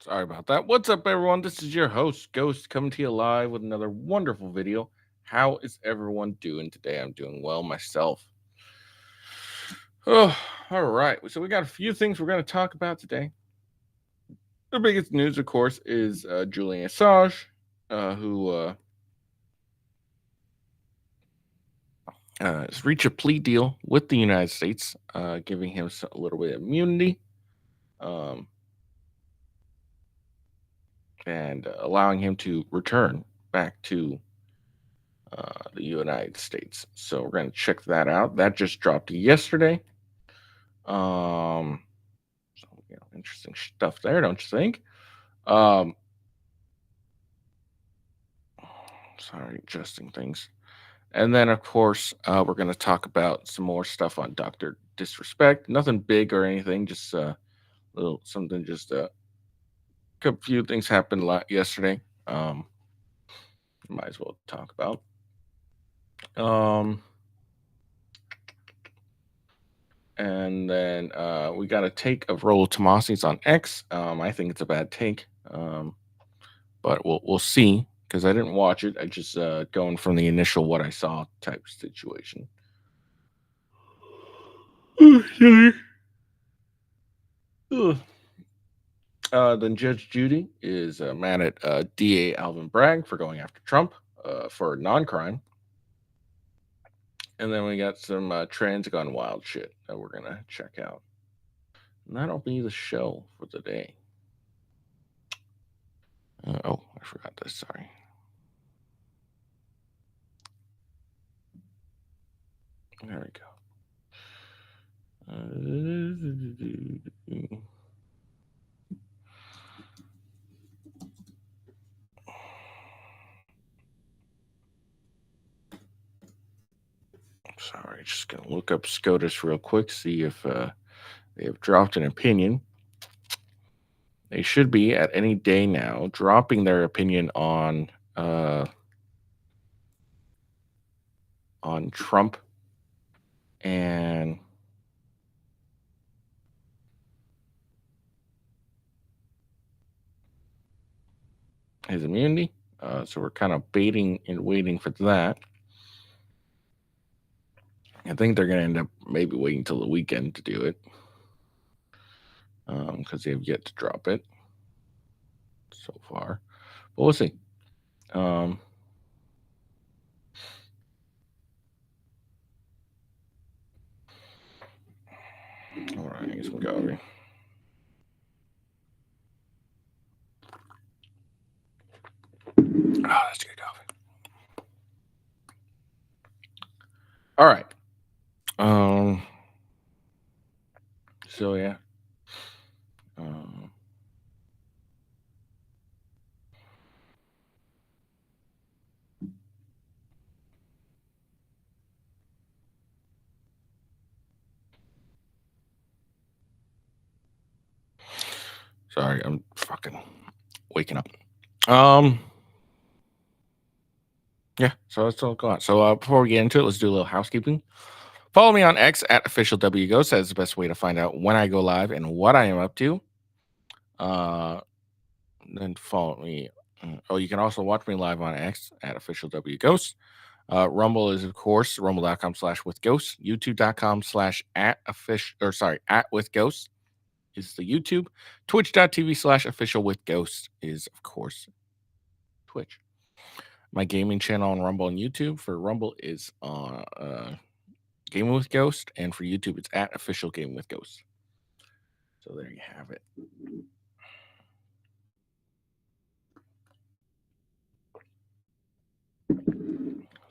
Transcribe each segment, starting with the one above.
Sorry about that. What's up, everyone? This is your host, Ghost, coming to you live with another wonderful video. How is everyone doing today? I'm doing well myself. Oh, all right. So, we got a few things we're going to talk about today. The biggest news, of course, is Julian Assange, who has reached a plea deal with the United States, giving him a little bit of immunity. And allowing him to return back to the United States. So we're going to check that out. That just dropped yesterday. So interesting stuff there, don't you think? Sorry, adjusting things. And then, of course, we're going to talk about some more stuff on Doctor Disrespect. Nothing big or anything, just little something. Just a few things happened yesterday. Might as well talk about. And then we got a take of Rollo Tomasi's on X. I think it's a bad take, but we'll see because I didn't watch it. I just going from the initial what I saw type situation. Then Judge Judy is mad at DA Alvin Bragg for going after Trump for non-crime. And then we got some trans gone wild shit that we're going to check out. And that'll be the show for the day. Oh, I forgot this. Sorry. There we go. Sorry, just gonna look up SCOTUS real quick, see if they have dropped an opinion. They should be at any day now dropping their opinion on Trump and his immunity. So we're kind of baiting and waiting for that. I think they're going to end up maybe waiting till the weekend to do it because they have yet to drop it so far. But we'll see. All right, I guess we'll go over. Oh, that's good coffee. All right. So yeah. Sorry, I'm fucking waking up. Yeah, so let's all go on. So before we get into it, let's do a little housekeeping. Follow me on X at officialwghost. That's the best way to find out when I go live and what I am up to. Then follow me. Oh, you can also watch me live on X at officialwghost. Rumble is, of course, rumble.com/withghost. YouTube.com/at withghost is the YouTube. Twitch.tv/officialwithghost is, of course, Twitch. My gaming channel on Rumble and YouTube for Rumble is Gaming with Ghost, and for YouTube it's at Official Gaming with Ghost. So there you have it.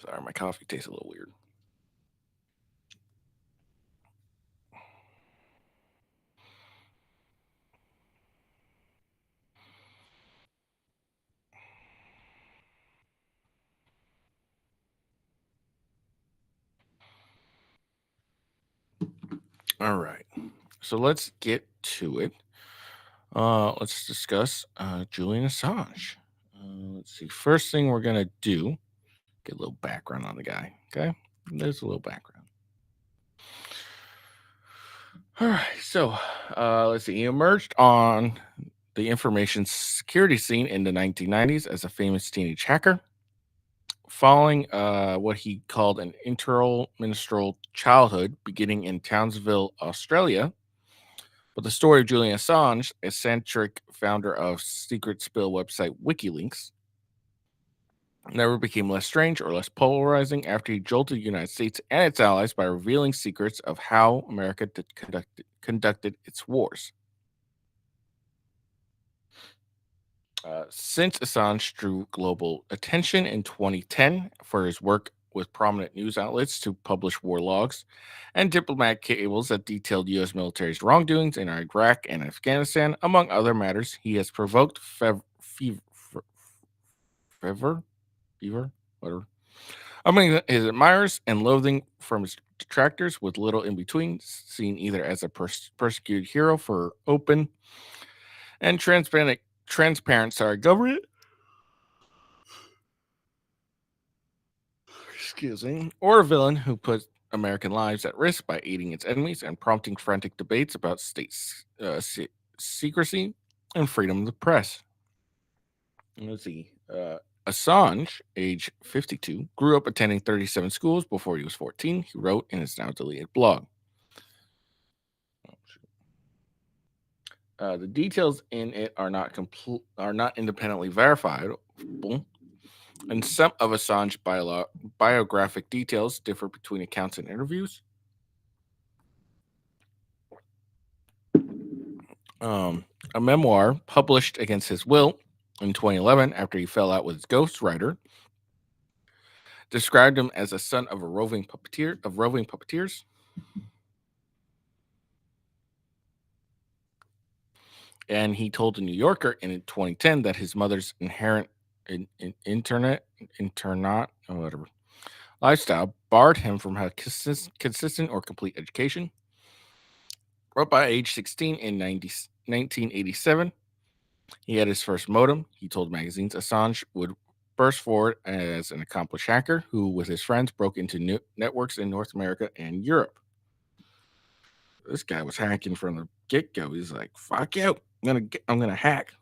Sorry, my coffee tastes a little weird. All right, so let's get to it. Let's discuss Julian Assange. Let's see. First thing we're gonna do, get a little background on the guy. Okay, there's a little background. All right, so let's see. He emerged on the information security scene in the 1990s as a famous teenage hacker. Following what he called an interministerial childhood beginning in Townsville, Australia, but the story of Julian Assange, eccentric founder of secret spill website WikiLeaks, never became less strange or less polarizing after he jolted the United States and its allies by revealing secrets of how America conducted its wars. Since Assange drew global attention in 2010 for his work with prominent news outlets to publish war logs and diplomatic cables that detailed U.S. military's wrongdoings in Iraq and Afghanistan, among other matters, he has provoked fever, whatever, among his admirers and loathing from his detractors, with little in between, seen either as a persecuted hero for open and transparent government, excuse me, or a villain who put American lives at risk by aiding its enemies and prompting frantic debates about state secrecy and freedom of the press. Let's see. Assange, age 52, grew up attending 37 schools before he was 14. He wrote in his now deleted blog. The details in it are not independently verifiable, and some of Assange biographic details differ between accounts and interviews. A memoir published against his will in 2011 after he fell out with his ghostwriter described him as a son of roving puppeteers. And he told the New Yorker in 2010 that his mother's inherent lifestyle barred him from having consistent or complete education. But by age 16 in 1987, he had his first modem. He told magazines Assange would burst forward as an accomplished hacker who, with his friends, broke into networks in North America and Europe. This guy was hacking from the get-go. He's like, "Fuck you! I'm gonna hack."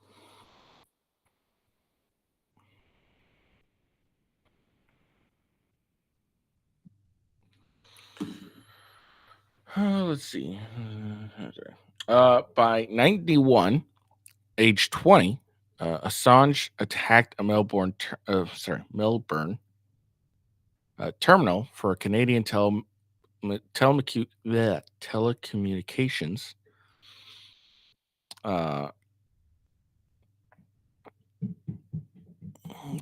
Let's see. By 91, age 20, Assange attacked a Melbourne terminal for a Canadian telecommunications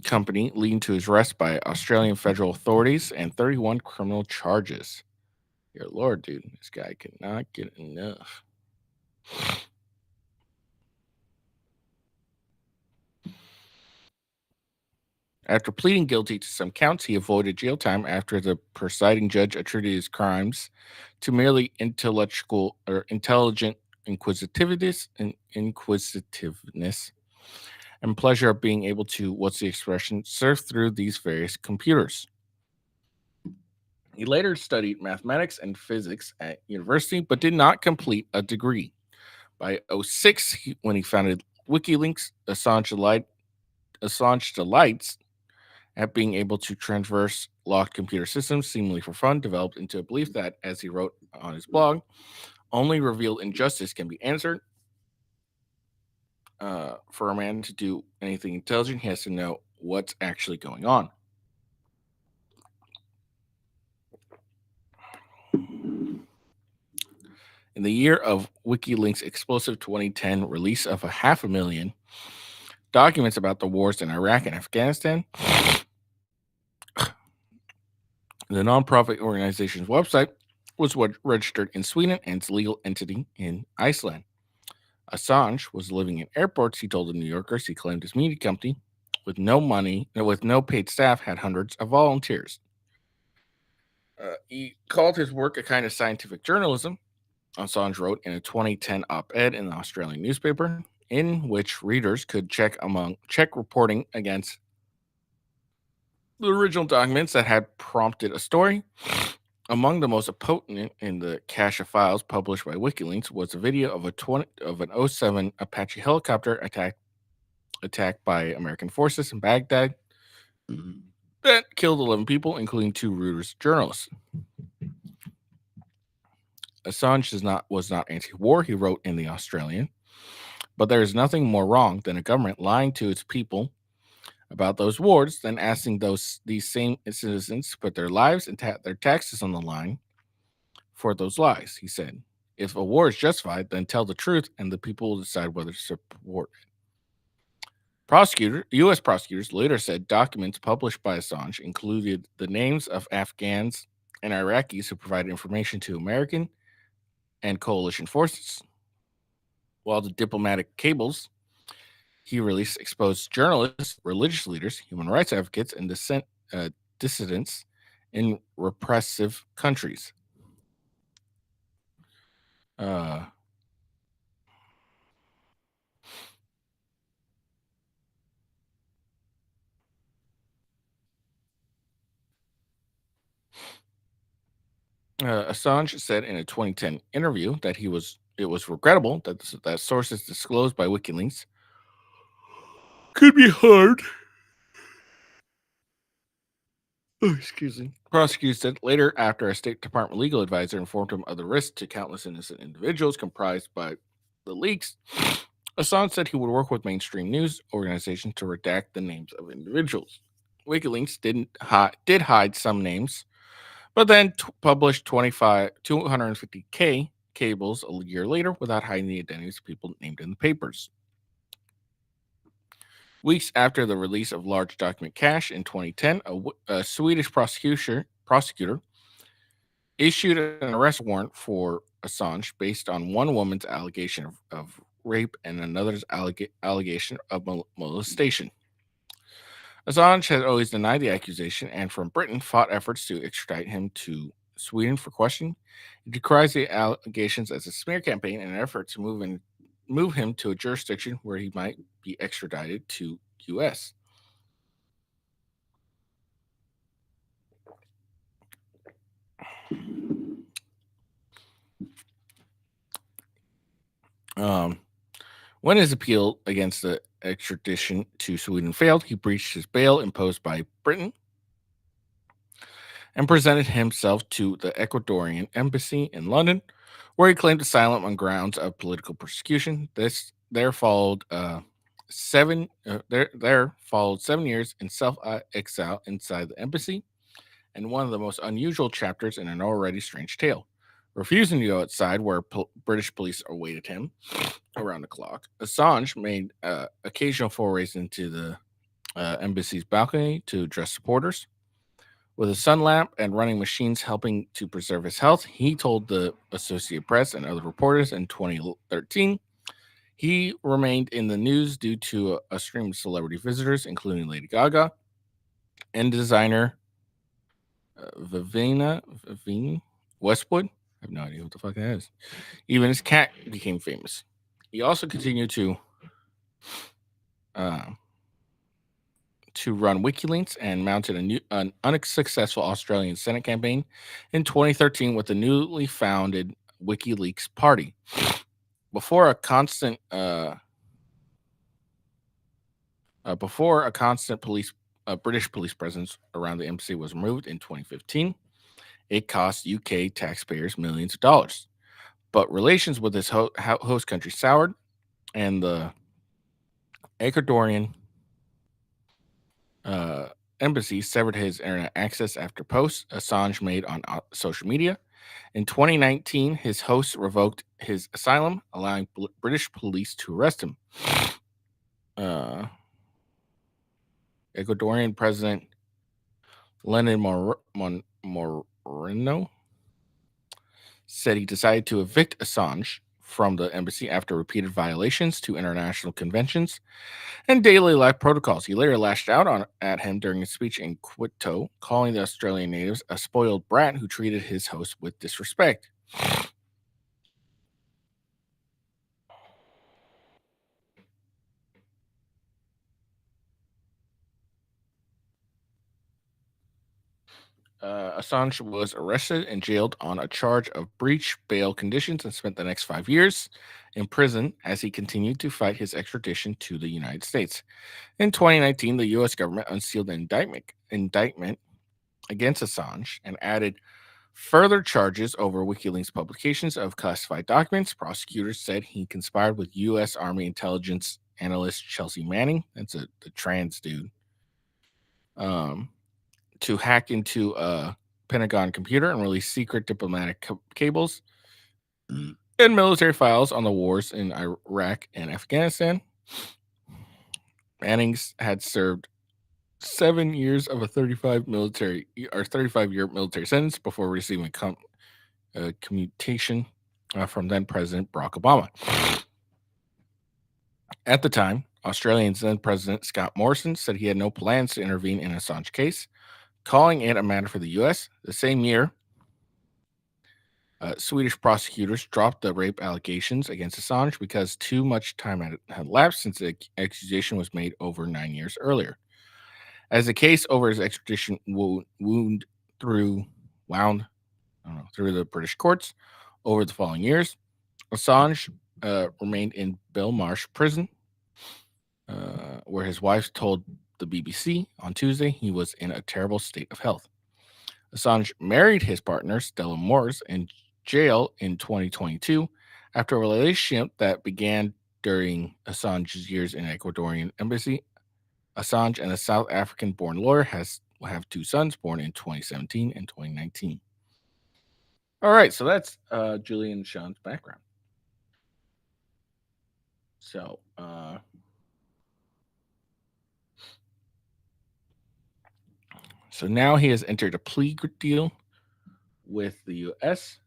company, leading to his arrest by Australian federal authorities and 31 criminal charges. Dear Lord, dude, this guy cannot get enough. After pleading guilty to some counts, he avoided jail time after the presiding judge attributed his crimes to merely intelligent inquisitiveness and pleasure of being able to, what's the expression, surf through these various computers. He later studied mathematics and physics at university, but did not complete a degree. By 2006, when he founded WikiLeaks, Assange delights at being able to traverse locked computer systems seemingly for fun, developed into a belief that, as he wrote on his blog, only revealed injustice can be answered. For a man to do anything intelligent, he has to know what's actually going on. In the year of WikiLeaks' explosive 2010 release of 500,000 documents about the wars in Iraq and Afghanistan, the nonprofit organization's website was registered in Sweden and its legal entity in Iceland. Assange was living in airports, he told the New Yorkers. He claimed his media company, with no money, with no paid staff, had hundreds of volunteers. He called his work a kind of scientific journalism, Assange wrote in a 2010 op-ed in the Australian newspaper, in which readers could check reporting against the original documents that had prompted a story, Among the most potent in the cache of files published by WikiLeaks was a video of an '07 Apache helicopter attacked by American forces in Baghdad that killed 11 people, including two Reuters journalists. Assange was not anti-war, he wrote in the Australian, but there is nothing more wrong than a government lying to its people about those wars than asking these same citizens to put their lives and their taxes on the line for those lies, he said. If a war is justified, then tell the truth and the people will decide whether to support it. U.S. prosecutors later said documents published by Assange included the names of Afghans and Iraqis who provided information to American and coalition forces, while the diplomatic cables he released exposed journalists, religious leaders, human rights advocates, and dissidents in repressive countries. Uh, Assange said in a 2010 interview that it was regrettable that sources disclosed by WikiLeaks could be hard. Oh, excuse me. Prosecutors said later, after a State Department legal advisor informed him of the risk to countless innocent individuals comprised by the leaks, Assange said he would work with mainstream news organizations to redact the names of individuals. WikiLeaks did hide some names, but then published 250K cables a year later without hiding the identities of people named in the papers. Weeks after the release of large document cache in 2010, a Swedish prosecutor issued an arrest warrant for Assange based on one woman's allegation of rape and another's allegation of molestation. Assange has always denied the accusation and from Britain fought efforts to extradite him to Sweden for questioning. He decries the allegations as a smear campaign in an effort to move him to a jurisdiction where he might be extradited to U.S. Um, when his appeal against the extradition to Sweden failed, he breached his bail imposed by Britain and presented himself to the Ecuadorian embassy in London, where he claimed asylum on grounds of political persecution. There followed 7 years in self exile inside the embassy, and one of the most unusual chapters in an already strange tale. Refusing to go outside where British police awaited him around the clock, Assange made occasional forays into the embassy's balcony to address supporters. With a sun lamp and running machines helping to preserve his health, he told the Associated Press and other reporters in 2013 he remained in the news due to a stream of celebrity visitors, including Lady Gaga and designer Vivienne Westwood. I have no idea what the fuck that is. Even his cat became famous. He also continued uh, to run WikiLeaks and mounted an unsuccessful Australian Senate campaign in 2013 with the newly founded WikiLeaks Party. Before a constant British police presence around the embassy was removed in 2015, it cost UK taxpayers millions of dollars. But relations with this host country soured, and the Ecuadorian embassy severed his internet access after posts Assange made on social media. In 2019, his hosts revoked his asylum, allowing British police to arrest him. Ecuadorian President Lenin Moreno said he decided to evict Assange from the embassy after repeated violations to international conventions and daily life protocols. He later lashed out at him during a speech in Quito, calling the Australian natives a spoiled brat who treated his host with disrespect. Assange was arrested and jailed on a charge of breach bail conditions and spent the next 5 years in prison as he continued to fight his extradition to the United States. In 2019, the U.S. government unsealed an indictment against Assange and added further charges over WikiLeaks publications of classified documents. Prosecutors said he conspired with U.S. Army intelligence analyst Chelsea Manning, that's the trans dude, um, to hack into a Pentagon computer and release secret diplomatic cables and military files on the wars in Iraq and Afghanistan. Manning's had served 7 years of a 35-year military sentence before receiving commutation from then President Barack Obama. At the time, Australian then President Scott Morrison said he had no plans to intervene in Assange case, calling it a matter for the U.S. The same year, Swedish prosecutors dropped the rape allegations against Assange because too much time had lapsed since the accusation was made over 9 years earlier. As the case over his extradition wound through the British courts over the following years, Assange remained in Belmarsh prison, where his wife told the BBC on Tuesday he was in a terrible state of health. Assange married his partner, Stella Moores, in jail in 2022 after a relationship that began during Assange's years in Ecuadorian embassy. Assange and a South African-born lawyer have 2 sons born in 2017 and 2019. All right, so that's Julian and Sean's background. So, now he has entered a plea deal with the U.S.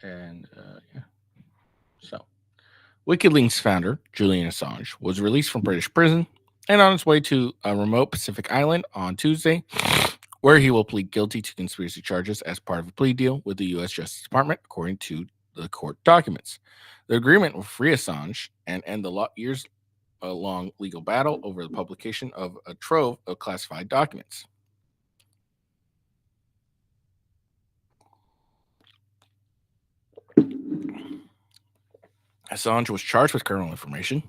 And so WikiLeaks founder Julian Assange was released from British prison and on his way to a remote Pacific island on Tuesday, where he will plead guilty to conspiracy charges as part of a plea deal with the U.S. Justice Department, according to the court documents. The agreement will free Assange and end the years-long legal battle over the publication of a trove of classified documents. Assange was charged with criminal information,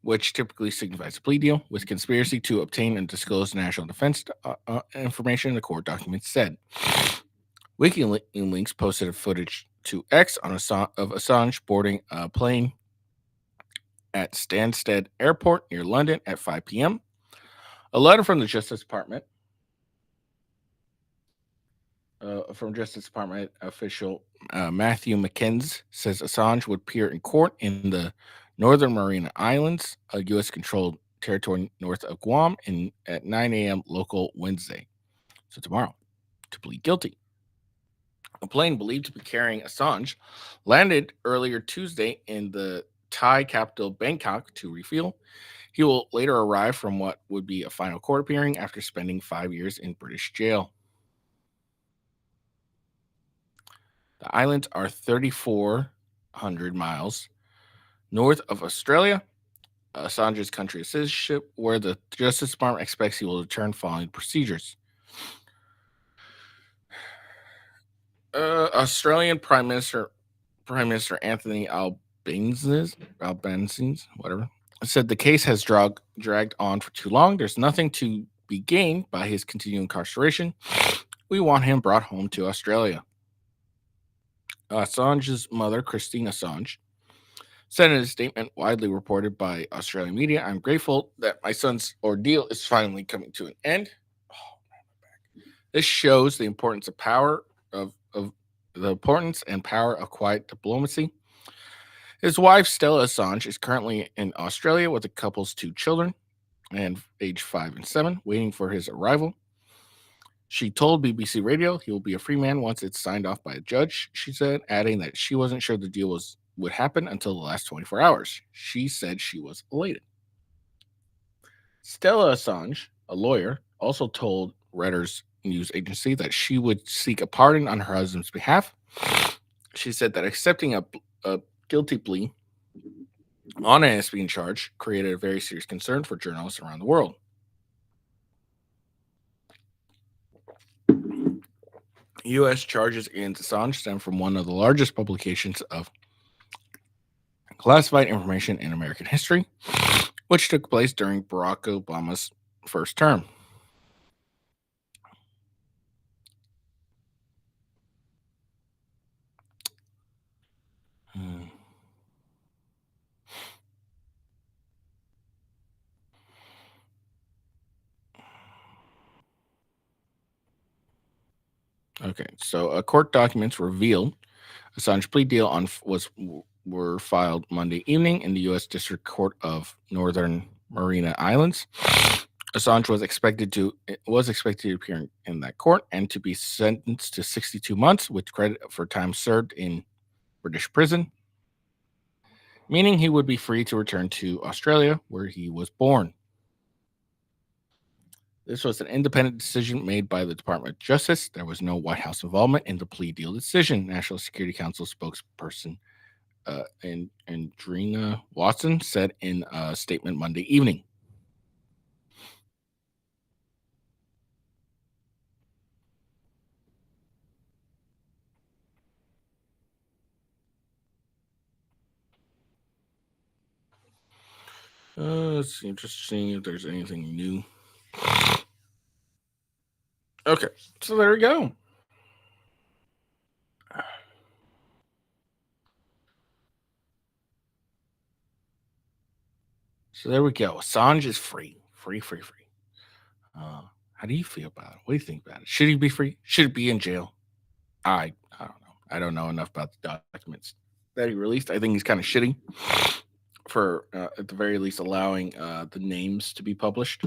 which typically signifies a plea deal, with conspiracy to obtain and disclose national defense information, the court documents said. WikiLeaks posted footage to X of Assange boarding a plane at Stansted Airport near London at 5 p.m. A letter from the Justice Department official Matthew McKenzie says Assange would appear in court in the Northern Mariana Islands, a U.S.-controlled territory north of Guam, at 9 a.m. local Wednesday, so tomorrow, to plead guilty. A plane believed to be carrying Assange landed earlier Tuesday in the Thai capital Bangkok to refuel. He will later arrive from what would be a final court hearing after spending 5 years in British jail. The islands are 3,400 miles north of Australia, Assange's country of citizenship, where the Justice Department expects he will return following procedures. Australian Prime Minister Anthony Albanese, said the case has dragged on for too long. There's nothing to be gained by his continued incarceration. We want him brought home to Australia. Assange's mother, Christine Assange, said in a statement widely reported by Australian media, "I'm grateful that my son's ordeal is finally coming to an end. This shows the importance of power of quiet diplomacy." His wife, Stella Assange, is currently in Australia with the couple's 2 children, and age 5 and 7, waiting for his arrival. She told BBC Radio he will be a free man once it's signed off by a judge, she said, adding that she wasn't sure the deal would happen until the last 24 hours. She said she was elated. Stella Assange, a lawyer, also told Reuters news agency that she would seek a pardon on her husband's behalf. She said that accepting a guilty plea on an espionage charge created a very serious concern for journalists around the world. U.S. charges against Assange stem from one of the largest publications of classified information in American history, which took place during Barack Obama's first term. Hmm. Okay, so court documents reveal Assange plea deal on was were filed Monday evening in the U.S. District Court of Northern Mariana Islands. Assange was expected to appear in that court and to be sentenced to 62 months with credit for time served in British prison, meaning he would be free to return to Australia, where he was born. This was an independent decision made by the Department of Justice. There was no White House involvement in the plea deal decision. National Security Council spokesperson Andrina Watson said in a statement Monday evening. Let's see, just seeing if there's anything new. Okay, so there we go. So there we go. Assange is free. Free. How do you feel about it? What do you think about it? Should he be free? Should he be in jail? I don't know. I don't know enough about the documents that he released. I think he's kind of shitty for at the very least allowing the names to be published.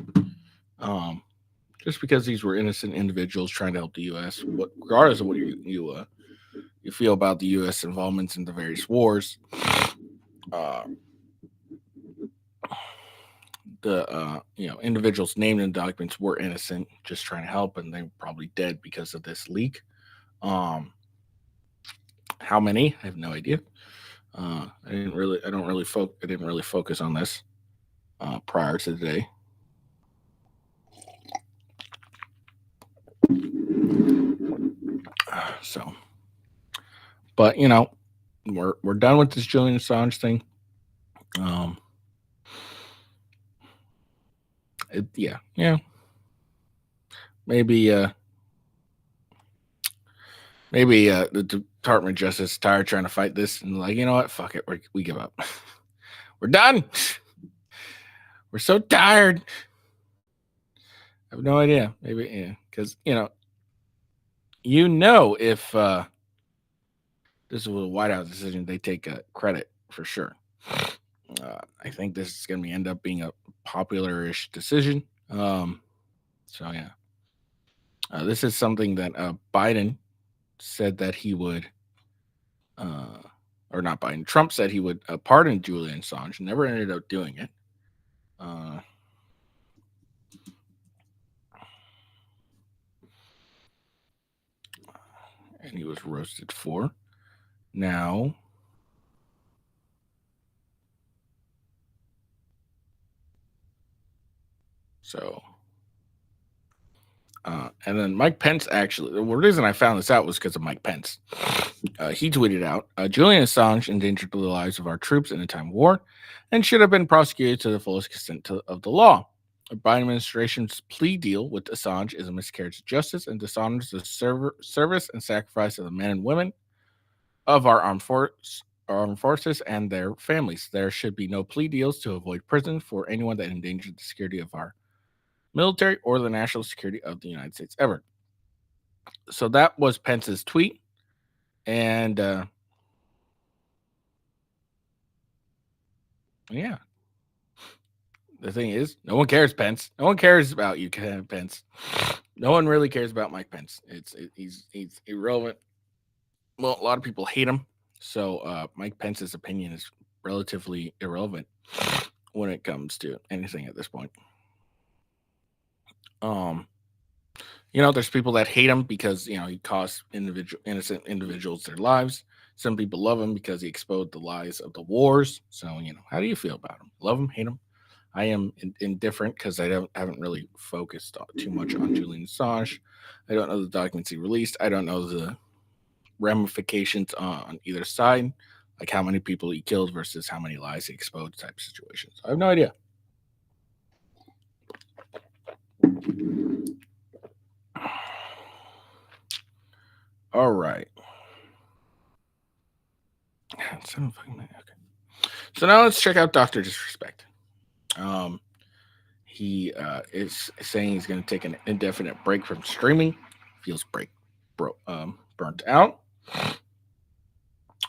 Just because these were innocent individuals trying to help the U.S. Regardless of what you feel about the U.S. involvements in the various wars, the individuals named in the documents were innocent, just trying to help, and they were probably dead because of this leak. How many? I have no idea. I didn't really focus on this prior to today. So, but we're done with this Julian Assange thing. Yeah. Maybe the Department of Justice is tired trying to fight this and like, you know what? Fuck it. We give up. We're done. We're so tired. I have no idea. Maybe, yeah. Because, if this was a White House decision, they take credit for sure. I think this is going to end up being a popular-ish decision. So, yeah. This is something that Biden said that he would, or not Biden, Trump said he would pardon Julian Assange, never ended up doing it. And he was roasted for. Now, so, and then Mike Pence actually, the reason I found this out was because of Mike Pence. He tweeted out, Julian Assange endangered the lives of our troops in a time of war and should have been prosecuted to the fullest extent of the law. The Biden administration's plea deal with Assange is a miscarriage of justice and dishonors the service and sacrifice of the men and women of our armed forces and their families. There should be no plea deals to avoid prison for anyone that endangered the security of our military or the national security of the United States ever. So that was Pence's tweet. And yeah. The thing is, no one cares, Pence. No one cares about you, Pence. No one really cares about Mike Pence. He's irrelevant. Well, a lot of people hate him. So Mike Pence's opinion is relatively irrelevant when it comes to anything at this point. There's people that hate him because he cost innocent individuals their lives. Some people love him because he exposed the lies of the wars. So, how do you feel about him? Love him, hate him? I am indifferent because haven't really focused too much on Julian Assange. I don't know the documents he released. I don't know the ramifications on either side, like how many people he killed versus how many lies he exposed, type of situations. I have no idea. All right. Okay. So now let's check out Doctor Disrespect. Um, he is saying he's going to take an indefinite break from streaming. Feels burnt out.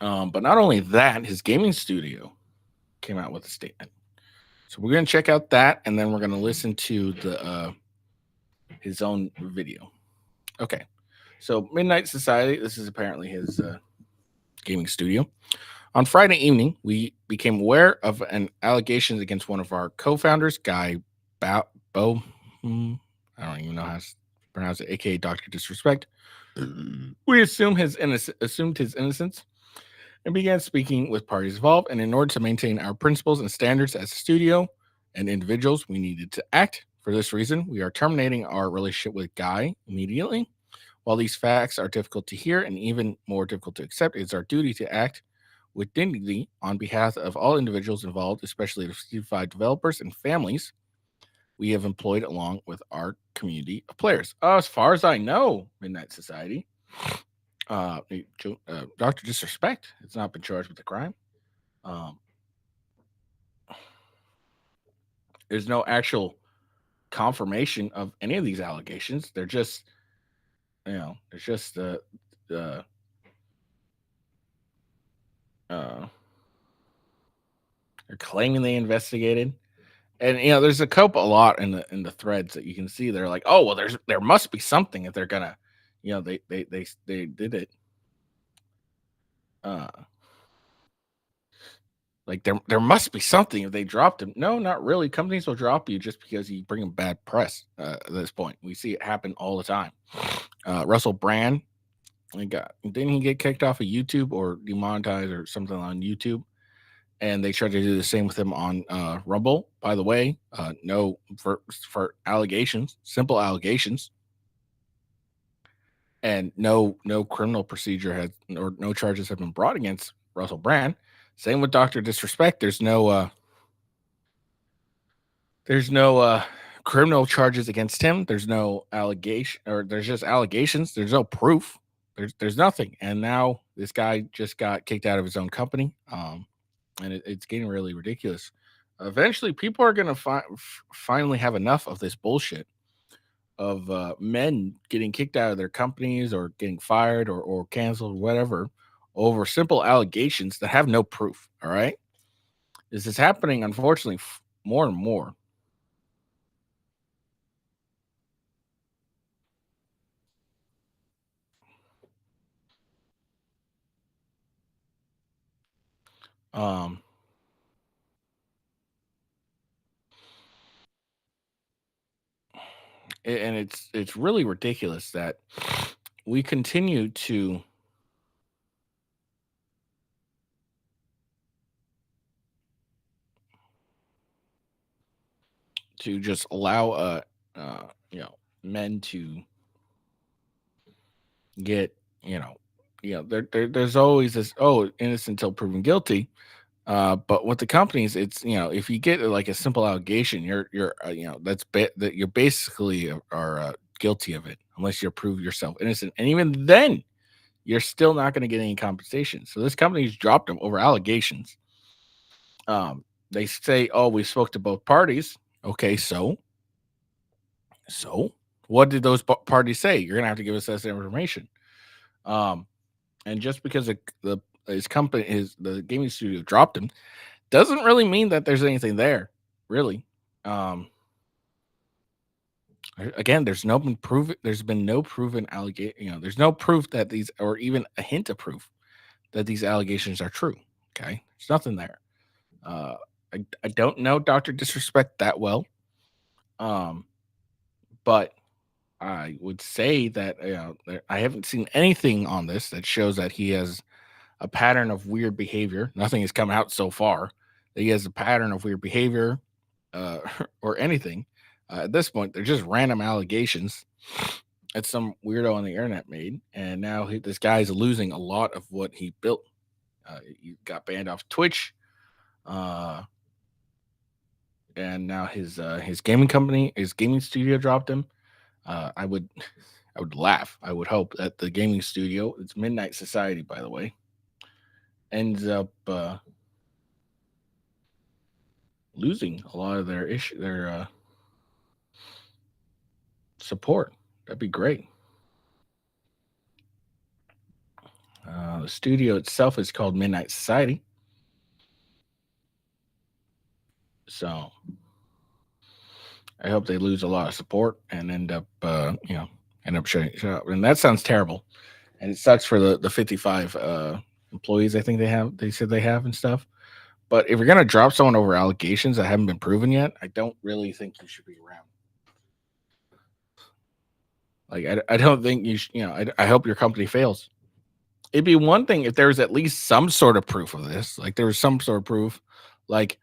But not only that, his gaming studio came out with a statement. So we're going to check out that, and then we're going to listen to the his own video. Okay. So Midnight Society, this is apparently his gaming studio. On Friday evening, we became aware of an allegations against one of our co-founders, Guy Bo. I don't even know how to pronounce it, aka Doctor Disrespect. We assumed his innocence and began speaking with parties involved. And in order to maintain our principles and standards as a studio and individuals, we needed to act. For this reason, we are terminating our relationship with Guy immediately. While these facts are difficult to hear and even more difficult to accept, it's our duty to act with dignity on behalf of all individuals involved, especially the certified developers and families we have employed along with our community of players. As far as I know, Midnight Society, Dr. Disrespect has not been charged with a crime. There's no actual confirmation of any of these allegations. They're just, they're just they're claiming they investigated. And there's a lot in the threads that you can see. They're like, oh well, there must be something if they're gonna, they did it. Like there must be something if they dropped him. No, not really. Companies will drop you just because you bring them bad press. At this point, we see it happen all the time. Russell Brand, didn't he get kicked off of YouTube or demonetized or something on YouTube? And they tried to do the same with him on Rumble. By the way, no for allegations, simple allegations, and no criminal procedure has or no charges have been brought against Russell Brand. Same with Doctor Disrespect. There's no criminal charges against him. There's no allegation, or there's just allegations. There's no proof. There's nothing. And now this guy just got kicked out of his own company. And it's getting really ridiculous. Eventually, people are going to finally have enough of this bullshit of men getting kicked out of their companies or getting fired or canceled, whatever, over simple allegations that have no proof. All right. This is happening, unfortunately, more and more. And it's really ridiculous that we continue to just allow men to get there's always this innocent until proven guilty. But with the companies, it's if you get like a simple allegation, you're that you're basically are guilty of it unless you prove yourself innocent, and even then, you're still not going to get any compensation. So this company's dropped them over allegations. They say, "Oh, we spoke to both parties." Okay, so what did those parties say? You're gonna have to give us that information. And just because his company, the gaming studio dropped him, doesn't really mean that there's anything there, really. Again, there's been no proven allegation. There's no proof that these, or even a hint of proof that these allegations are true. Okay, there's nothing there. I don't know Dr. Disrespect that well, but I would say that I haven't seen anything on this that shows that he has a pattern of weird behavior. Nothing has come out so far that he has a pattern of weird behavior uh, or anything. At this point, they're just random allegations that some weirdo on the internet made, and now this guy's losing a lot of what he built. He got banned off Twitch, and now his gaming company, his gaming studio dropped him. I would laugh. I would hope that the gaming studio, it's Midnight Society, by the way, ends up losing a lot of their support. That'd be great. The studio itself is called Midnight Society. So I hope they lose a lot of support and end up shutting up. And that sounds terrible. And it sucks for the 55 employees I think they said they have and stuff. But if you're going to drop someone over allegations that haven't been proven yet, I don't really think you should be around. Like, I don't think you should, I hope your company fails. It'd be one thing if there was at least some sort of proof of this. Like, there was some sort of proof. Like,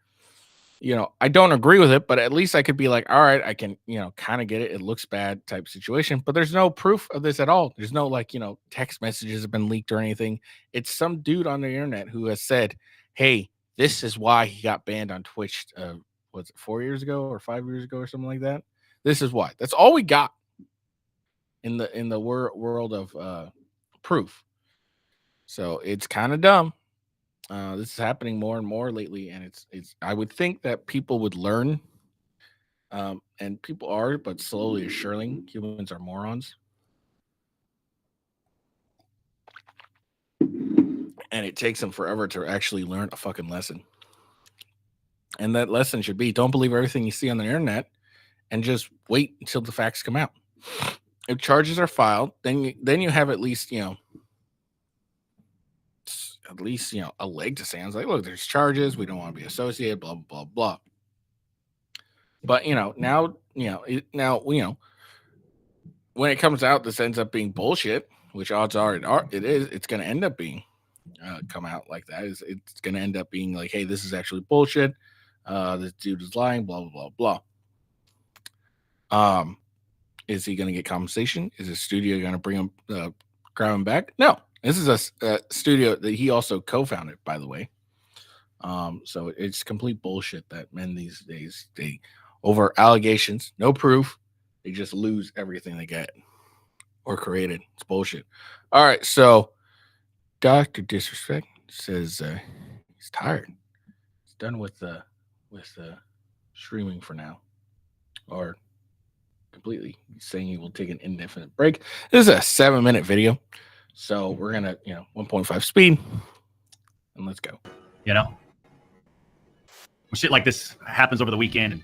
I don't agree with it, but at least I could be like, all right, I can, kind of get it. It looks bad type situation. But there's no proof of this at all. There's no, text messages have been leaked or anything. It's some dude on the internet who has said, hey, this is why he got banned on Twitch. Was it 4 years ago or 5 years ago or something like that? This is why. That's all we got in the world of proof. So it's kind of dumb. This is happening more and more lately, and it's. I would think that people would learn, and people are, but slowly as surely, humans are morons, and it takes them forever to actually learn a fucking lesson. And that lesson should be: don't believe everything you see on the internet, and just wait until the facts come out. If charges are filed, then you have at least a leg to stand. It's like, look, there's charges. We don't want to be associated, blah, blah, blah, blah. But, now, when it comes out, this ends up being bullshit, which odds are it's going to end up being come out like that. It's going to end up being like, hey, this is actually bullshit. This dude is lying, blah, blah, blah, blah. Is he going to get compensation? Is the studio going to bring him, grab him back? No. This is a studio that he also co-founded, by the way. So it's complete bullshit that men these days, they over allegations, no proof, they just lose everything they get or created. It's bullshit. All right, so Dr. Disrespect says he's tired. He's done with streaming for now, or completely. He's saying he will take an indefinite break. This is a 7-minute video. So we're going to, 1.5 speed, and let's go. When shit like this happens over the weekend, and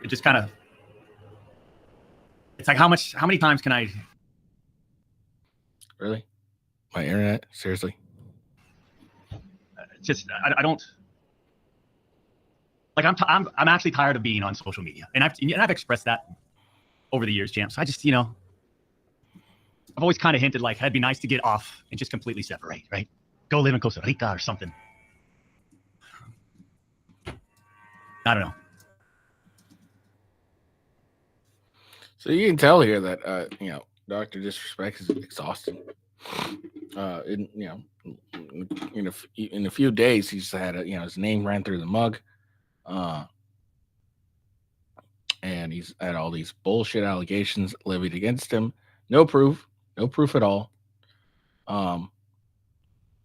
it just kind of, it's like, how many times can I? Really? My internet? Seriously? I don't, like, I'm actually tired of being on social media, and I've expressed that over the years, champs. I just, I've always kind of hinted like it'd be nice to get off and just completely separate, right? Go live in Costa Rica or something. I don't know. So you can tell here that Dr. Disrespect is exhausted. In a few days he's had his name ran through the mug, and he's had all these bullshit allegations levied against him. No proof at all. And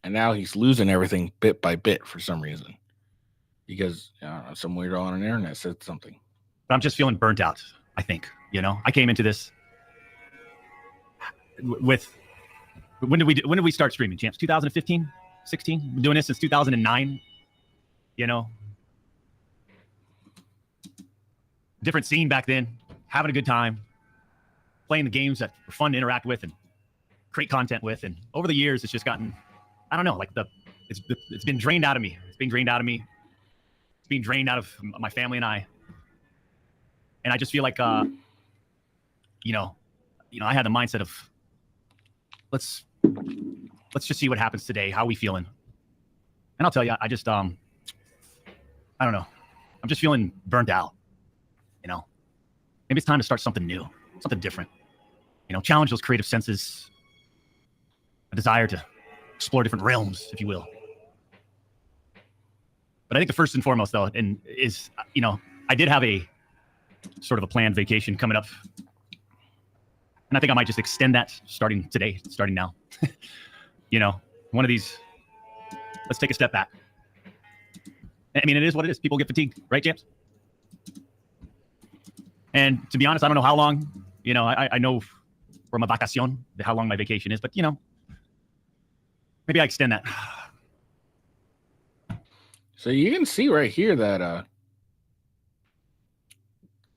now he's losing everything bit by bit for some reason, because some weirdo on the internet said something. But I'm just feeling burnt out. I think I came into this with when did we start streaming, champs? 2015, 16. Been doing this since 2009. Different scene back then. Having a good time, playing the games that were fun to interact with and create content with. And over the years, it's just gotten, I don't know, like it's been drained out of me. It's being drained out of me. It's being drained out of my family and I. And I just feel like, I had the mindset of let's let's just see what happens today. How are we feeling? And I'll tell you, I just, I don't know. I'm just feeling burnt out. You know, maybe it's time to start something new, something different. You know, challenge those creative senses, a desire to explore different realms, if you will. But I think the first and foremost, though, is, you know, I did have a sort of a planned vacation coming up. And I think I might just extend that starting today, starting now. You know, one of these, let's take a step back. I mean, it is what it is. People get fatigued, right, James? And to be honest, I don't know how long, you know, I know from a vacacion, how long my vacation is, but, you know, maybe I extend that. So you can see right here that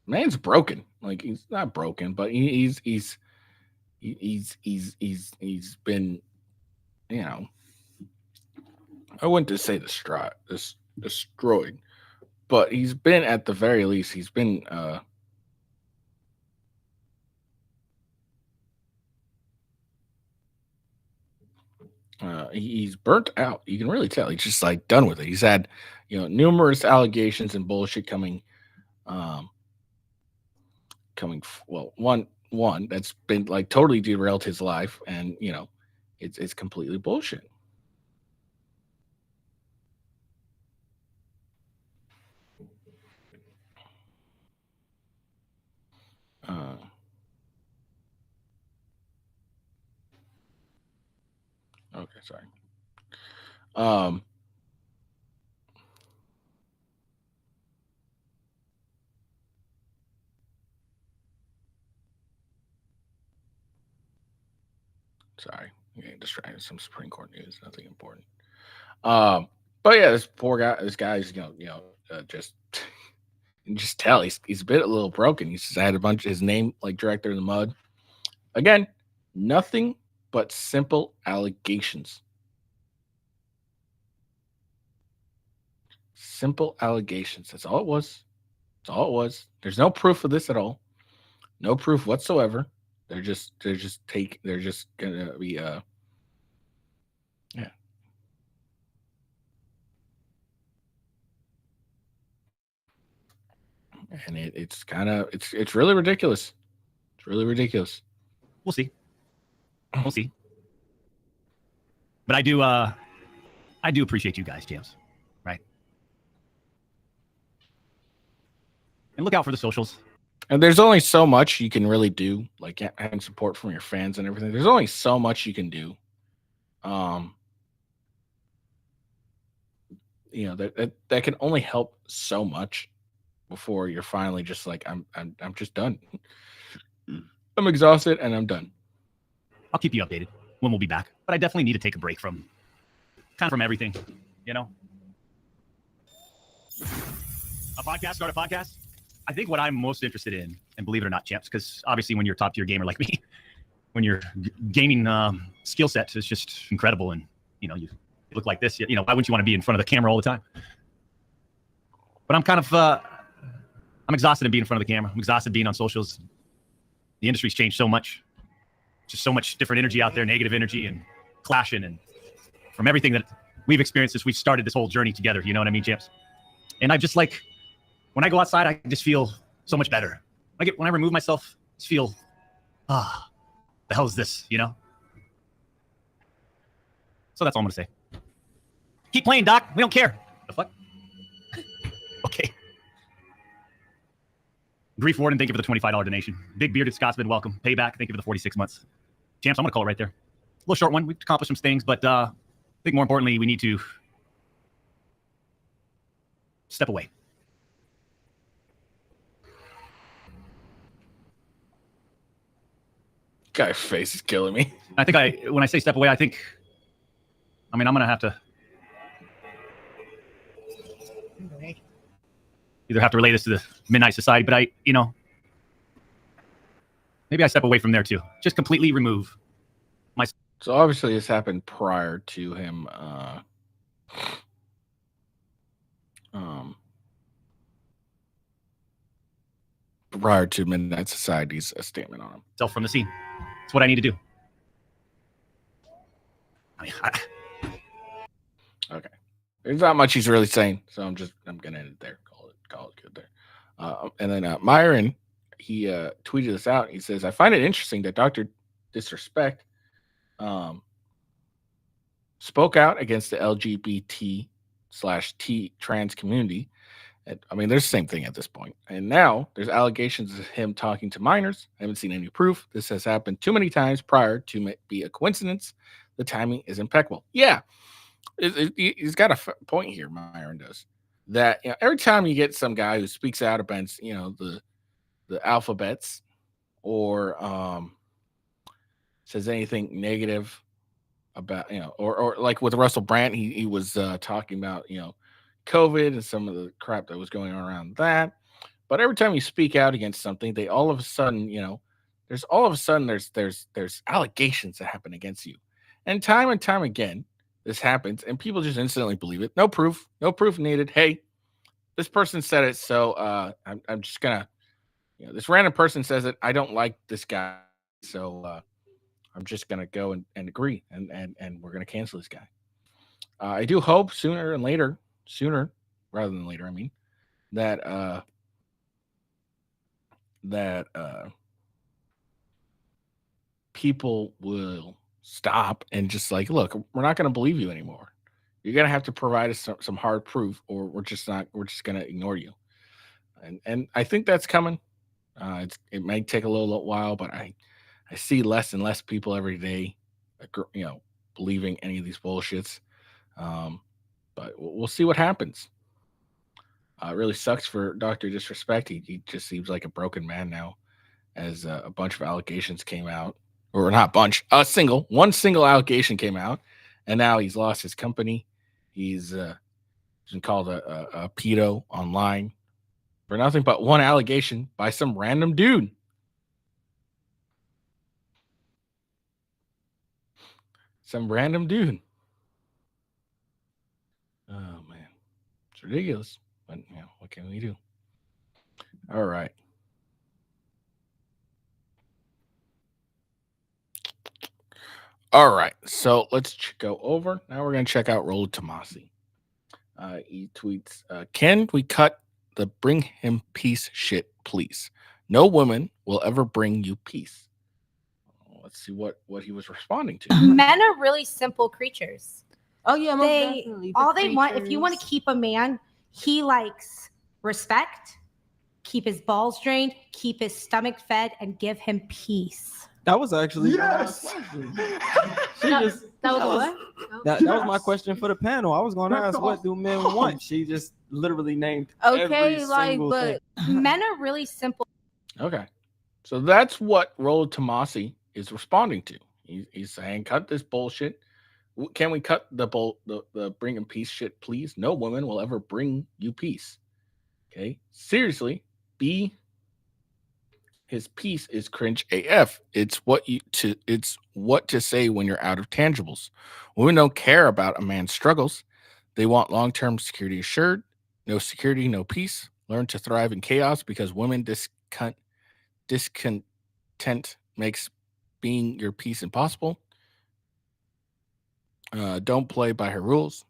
man's broken. Like, he's not broken, but he's been, you know, I wouldn't just say destroyed, but he's been, at the very least, he's been he's burnt out. You can really tell he's just like done with it. He's had, you know, numerous allegations and bullshit coming well, one that's been like totally derailed his life, and you know, it's completely bullshit. Okay, sorry. Sorry, I'm getting distracted. Some Supreme Court news, nothing important. But yeah, this guy's, just you can just tell he's a bit a little broken. He's just had a bunch of his name like dragged through the mud. Again, nothing but simple allegations. Simple allegations. That's all it was. That's all it was. There's no proof of this at all. No proof whatsoever. They're just gonna be yeah. And it's kind of it's really ridiculous. It's really ridiculous. We'll see. We'll see. But I do appreciate you guys, James. Right? And look out for the socials. And there's only so much you can really do, like having support from your fans and everything. There's only so much you can do. You know, that can only help so much before you're finally just like, I'm just done. I'm exhausted and I'm done. I'll keep you updated when we'll be back. But I definitely need to take a break from everything, you know? Start a podcast. I think what I'm most interested in, and believe it or not, champs, because obviously when you're a top tier gamer like me, when your gaming skill set is just incredible, and you know, you look like this, you know, why wouldn't you want to be in front of the camera all the time? But I'm kind of I'm exhausted of being in front of the camera. I'm exhausted being on socials. The industry's changed so much. Just so much different energy out there, negative energy and clashing, and from everything that we've experienced as we've started this whole journey together. You know what I mean, champs? And I just like, when I go outside, I just feel so much better. When I remove myself, I just feel, the hell is this, you know? So that's all I'm going to say. Keep playing, Doc. We don't care. The fuck? Okay. Grief Warden, thank you for the $25 donation. Big Bearded Scotsman, welcome. Payback, thank you for the 46 months. Champs, I'm going to call it right there. A little short one. We've accomplished some things, but I think more importantly, we need to step away. Guy's face is killing me. I think when I say step away, I'm going to have to either have to relay this to the Midnight Society, but maybe I step away from there too. Just completely remove my. So obviously this happened prior to him prior to Midnight Society's statement on him. Self from the scene. It's what I need to do. I mean, Okay. There's not much he's really saying, so I'm gonna end it there. Call it good there. And then Myron, he tweeted this out. He says, "I find it interesting that Doctor Disrespect um, spoke out against the LGBT/T trans community. I mean, there's the same thing at this point. And now there's allegations of him talking to minors. I haven't seen any proof. This has happened too many times prior to be a coincidence. The timing is impeccable." Yeah, he's got a point here. Myron does that. Every time you get some guy who speaks out against the alphabets or says anything negative about or like with Russell Brand, he was talking about COVID and some of the crap that was going on around that. But every time you speak out against something, they all of a sudden there's allegations that happen against you, and time again this happens, and people just instantly believe it. No proof needed. Hey, this person said it, so I'm just gonna this random person says it. I don't like this guy, so I'm just gonna go and agree, and we're gonna cancel this guy. I do hope sooner rather than later. I mean that people will stop and just like, look, we're not gonna believe you anymore. You're gonna have to provide us some hard proof, or we're just gonna ignore you. And I think that's coming. It may take a little while, but I see less and less people every day, believing any of these bullshits. But we'll see what happens. It really sucks for Doctor Disrespect. He just seems like a broken man now, as a bunch of allegations came out, or not bunch, one single allegation came out, and now he's lost his company. He's been called a pedo online for nothing but one allegation by some random dude. Some random dude. Oh man, it's ridiculous. But what can we do? All right. All right. So let's go over. Now we're gonna check out Rollo Tomasi. He tweets, "Can we cut the bring him peace shit, please? No woman will ever bring you peace." Let's see what he was responding to. Men are really simple creatures. Oh yeah, most definitely. All they want, if you want to keep a man, he likes respect, keep his balls drained, keep his stomach fed, and give him peace. That was actually Yes. that was my question for the panel. I was going to ask, what do men want? She just literally named every single thing. Men are really simple. Okay, so that's what Rollo Tomasi is responding to. He's saying, cut this bullshit. Can we cut the bring him peace shit, please? No woman will ever bring you peace. Okay, seriously, his peace is cringe AF. It's what to say when you're out of tangibles. Women don't care about a man's struggles. They want long-term security assured. No security, no peace. Learn to thrive in chaos, because women discontent makes being your peace impossible. Don't play by her rules.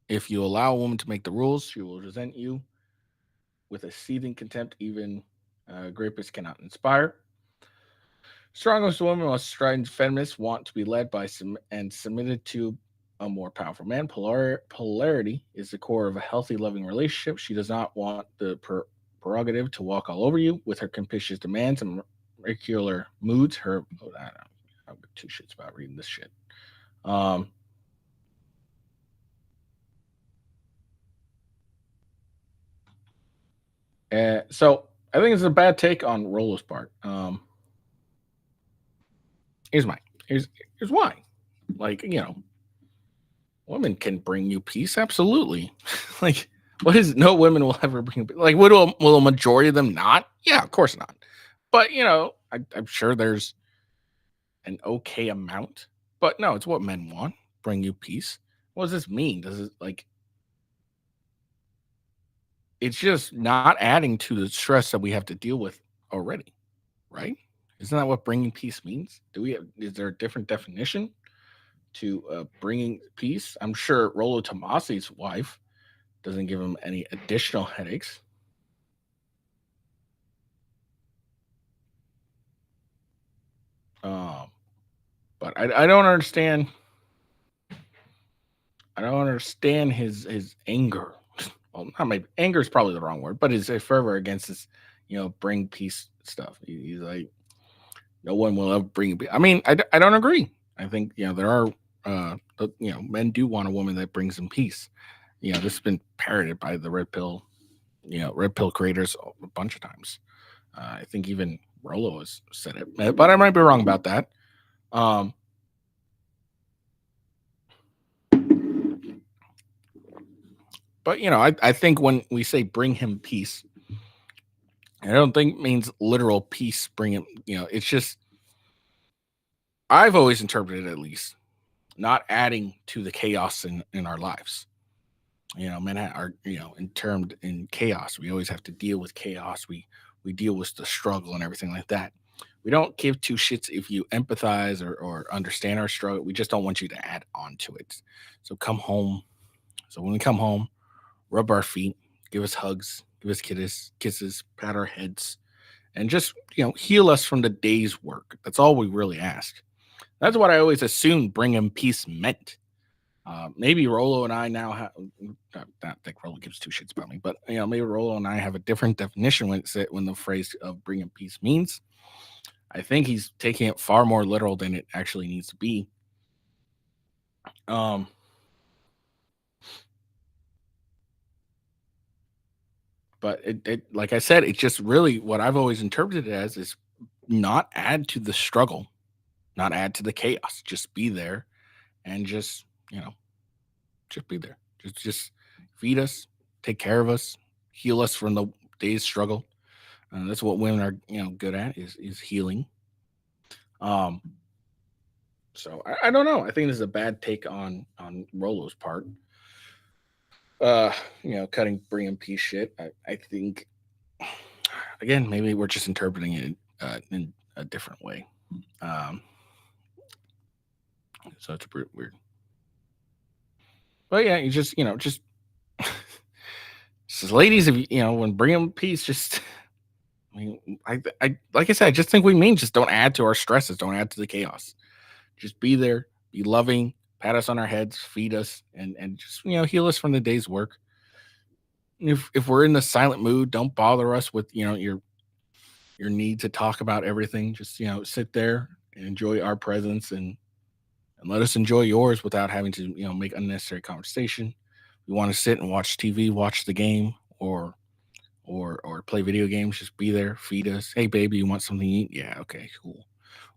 If you allow a woman to make the rules, she will resent you with a seething contempt. Even rapists cannot inspire. Strongest women, most strident feminists, want to be led by and submitted to a more powerful man. Polarity is the core of a healthy, loving relationship. She does not want the prerogative to walk all over you with her capricious demands and regular moods. I don't know. I've got two shits about reading this shit. So I think it's a bad take on Rollo's part. Here's why. Like, women can bring you peace, absolutely. Like, what is no women will ever bring you, like, will a majority of them not? Yeah, of course not. But I'm sure there's an okay amount. But no, it's what men want. Bring you peace. What does this mean? Does it it's just not adding to the stress that we have to deal with already, right? Isn't that what bringing peace means? Is there a different definition? to bringing peace. I'm sure Rollo Tomasi's wife doesn't give him any additional headaches. But I don't understand. I don't understand his anger. Well, not maybe anger is probably the wrong word, but his fervor against this, bring peace stuff. He's like, no one will ever bring peace. I mean, I don't agree. I think there are men do want a woman that brings them peace. This has been parroted by the red pill creators a bunch of times. I think even Rollo has said it, but I might be wrong about that. But I think when we say bring him peace, I don't think it means literal peace. Bring him, it's just, I've always interpreted, at least, not adding to the chaos in our lives. Men are termed in chaos. We always have to deal with chaos. We deal with the struggle and everything like that. We don't give two shits if you empathize or understand our struggle. We just don't want you to add on to it. So come home. So when we come home, rub our feet, give us hugs, give us kisses, pat our heads, and just heal us from the day's work. That's all we really ask. That's what I always assumed bring him peace meant. Maybe Rollo and I now have, not think Rollo gives two shits about me, but maybe Rollo and I have a different definition when the phrase of bring him peace means. I think he's taking it far more literal than it actually needs to be. But it like I said, it's just really what I've always interpreted it as is not add to the struggle, not add to the chaos. Just be there and just be there. Just feed us, take care of us, heal us from the day's struggle. That's what women are, good at is healing. So I don't know. I think this is a bad take on Rollo's part. Bringing peace shit. I think, again, maybe we're just interpreting it in a different way. So it's weird. But yeah, you just ladies, if when bringing peace, just. I mean, I like I said, I just think we mean just don't add to our stresses, don't add to the chaos. Just be there, be loving, pat us on our heads, feed us, and just heal us from the day's work. If we're in the silent mood, don't bother us with your need to talk about everything. Just sit there and enjoy our presence and let us enjoy yours without having to make unnecessary conversation. We want to sit and watch TV, watch the game, or play video games. Just be there, feed us. Hey baby, you want something to eat? Yeah, okay, cool.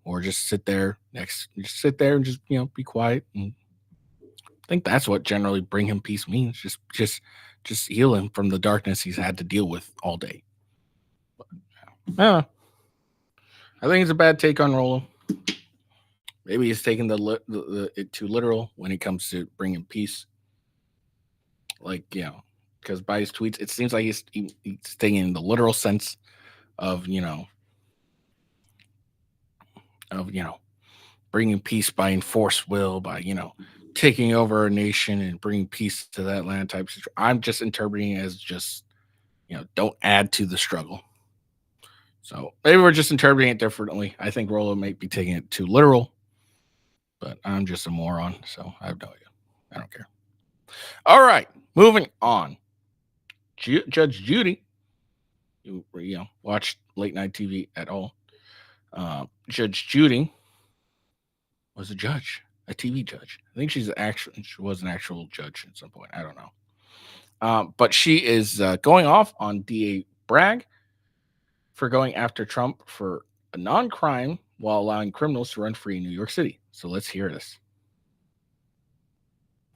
Or just sit there and just be quiet. And I think that's what generally bring him peace means. Just heal him from the darkness he's had to deal with all day. But, I think it's a bad take on Rollo. Maybe he's taking it too literal when it comes to bringing peace. Because by his tweets, it seems like he's taking in the literal sense of bringing peace by enforced will, by taking over a nation and bringing peace to that land type situation. I'm just interpreting it as just don't add to the struggle. So maybe we're just interpreting it differently. I think Rollo might be taking it too literal, but I'm just a moron, so I have no idea. I don't care. All right, moving on. Judge Judy, you watched late night TV at all? Judge Judy was a TV judge. I think she was an actual judge at some point. I don't know. But she is going off on DA Bragg for going after Trump for a non-crime while allowing criminals to run free in New York City. So let's hear this.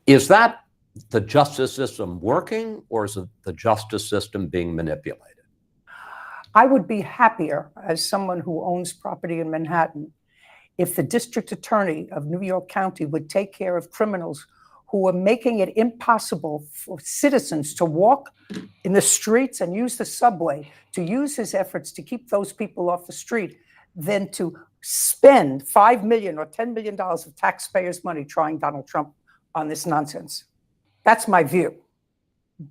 Is that the justice system working, or is it the justice system being manipulated? I would be happier, as someone who owns property in Manhattan, if the district attorney of New York County would take care of criminals who are making it impossible for citizens to walk in the streets and use the subway, to use his efforts to keep those people off the street, than to spend $5 million or $10 million of taxpayers' money trying Donald Trump on this nonsense. That's my view.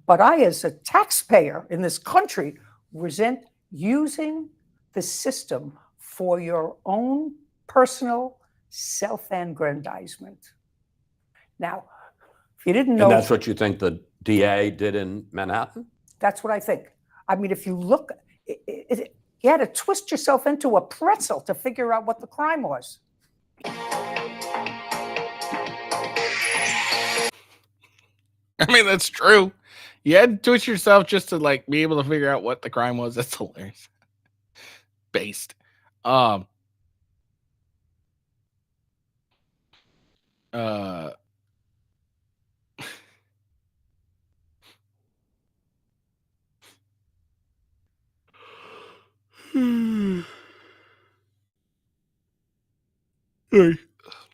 But I, as a taxpayer in this country, resent using the system for your own personal self-aggrandizement. Now, if you didn't know... And that's what you think the DA did in Manhattan? That's what I think. I mean, if you look, you had to twist yourself into a pretzel to figure out what the crime was. I mean, that's true. You had to twist yourself just to like be able to figure out what the crime was. That's hilarious. Based. That's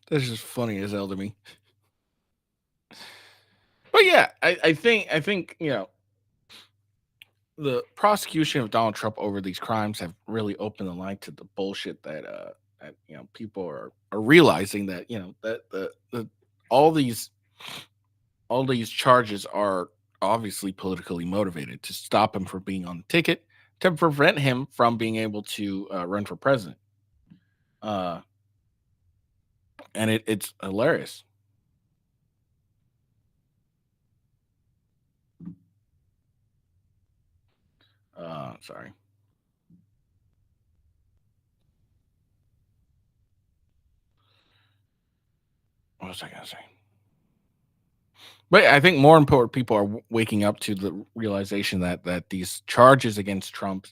just funny as hell to me. But yeah, I think you know, the prosecution of Donald Trump over these crimes have really opened the line to the bullshit that you know, people are realizing that, you know, that the all these charges are obviously politically motivated to stop him from being on the ticket, to prevent him from being able to run for president. And it's hilarious. Sorry. What was I gonna say? But I think more important people are waking up to the realization that these charges against Trump,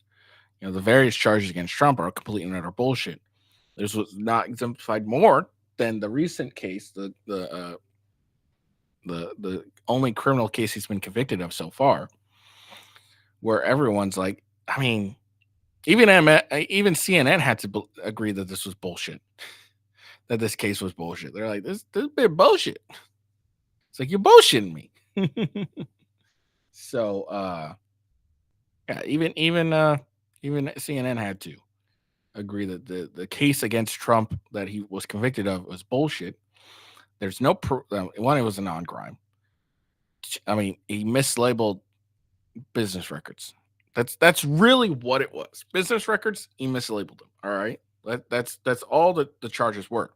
you know, the various charges against Trump are complete and utter bullshit. This was not exemplified more than the recent case, the only criminal case he's been convicted of so far, where everyone's like, I mean, even CNN had to agree that this was bullshit, that this case was bullshit. They're like, this is a bit bullshit. It's like, you're bullshitting me. So, yeah, even CNN had to agree that the case against Trump that he was convicted of was bullshit. There's no one, it was a non-crime. I mean, he mislabeled business records. That's really what it was. Business records, he mislabeled them. All right, that's all that the charges were,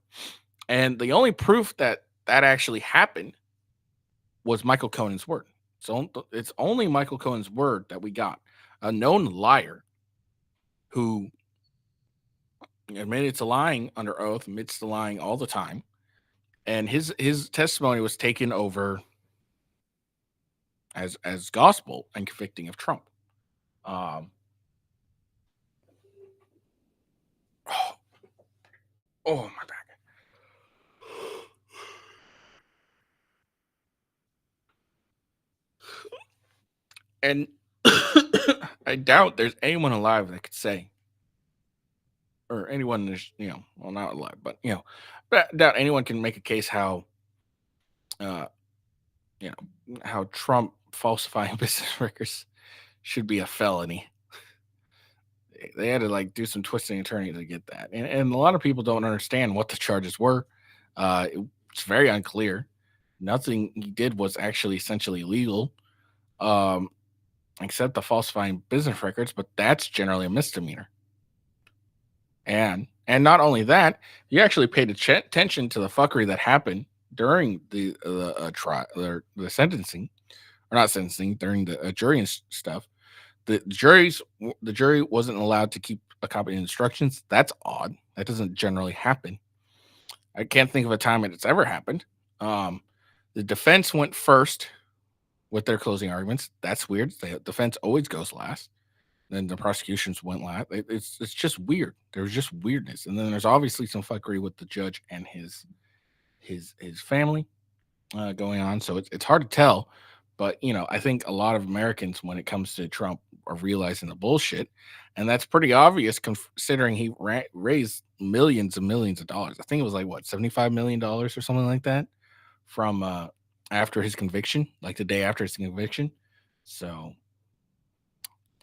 and the only proof that actually happened was Michael Cohen's word. So it's only Michael Cohen's word that we got. A known liar who admitted to lying under oath, admits to lying all the time, and his testimony was taken over as gospel and convicting of Trump. Oh, my back. And I doubt there's anyone alive that could say, or anyone is, you know, well, not alive, but, you know, I doubt anyone can make a case how, you know, how Trump falsifying business records should be a felony. They had to like do some twisting and turning to get that, and a lot of people don't understand what the charges were. It's very unclear. Nothing he did was actually essentially illegal, except the falsifying business records, but that's generally a misdemeanor. And not only that, you actually paid attention to the fuckery that happened during the trial, the sentencing, or not sentencing, during the jury and stuff. The jury wasn't allowed to keep a copy of instructions. That's odd. That doesn't generally happen. I can't think of a time it's ever happened. The defense went first with their closing arguments. That's weird. The defense always goes last. Then the prosecutions went last. It's just weird. There's just weirdness. And then there's obviously some fuckery with the judge and his family going on. So it's hard to tell. But, you know, I think a lot of Americans, when it comes to Trump, are realizing the bullshit. And that's pretty obvious considering he raised millions and millions of dollars. I think it was like, what, $75 million or something like that from after his conviction, like the day after his conviction. So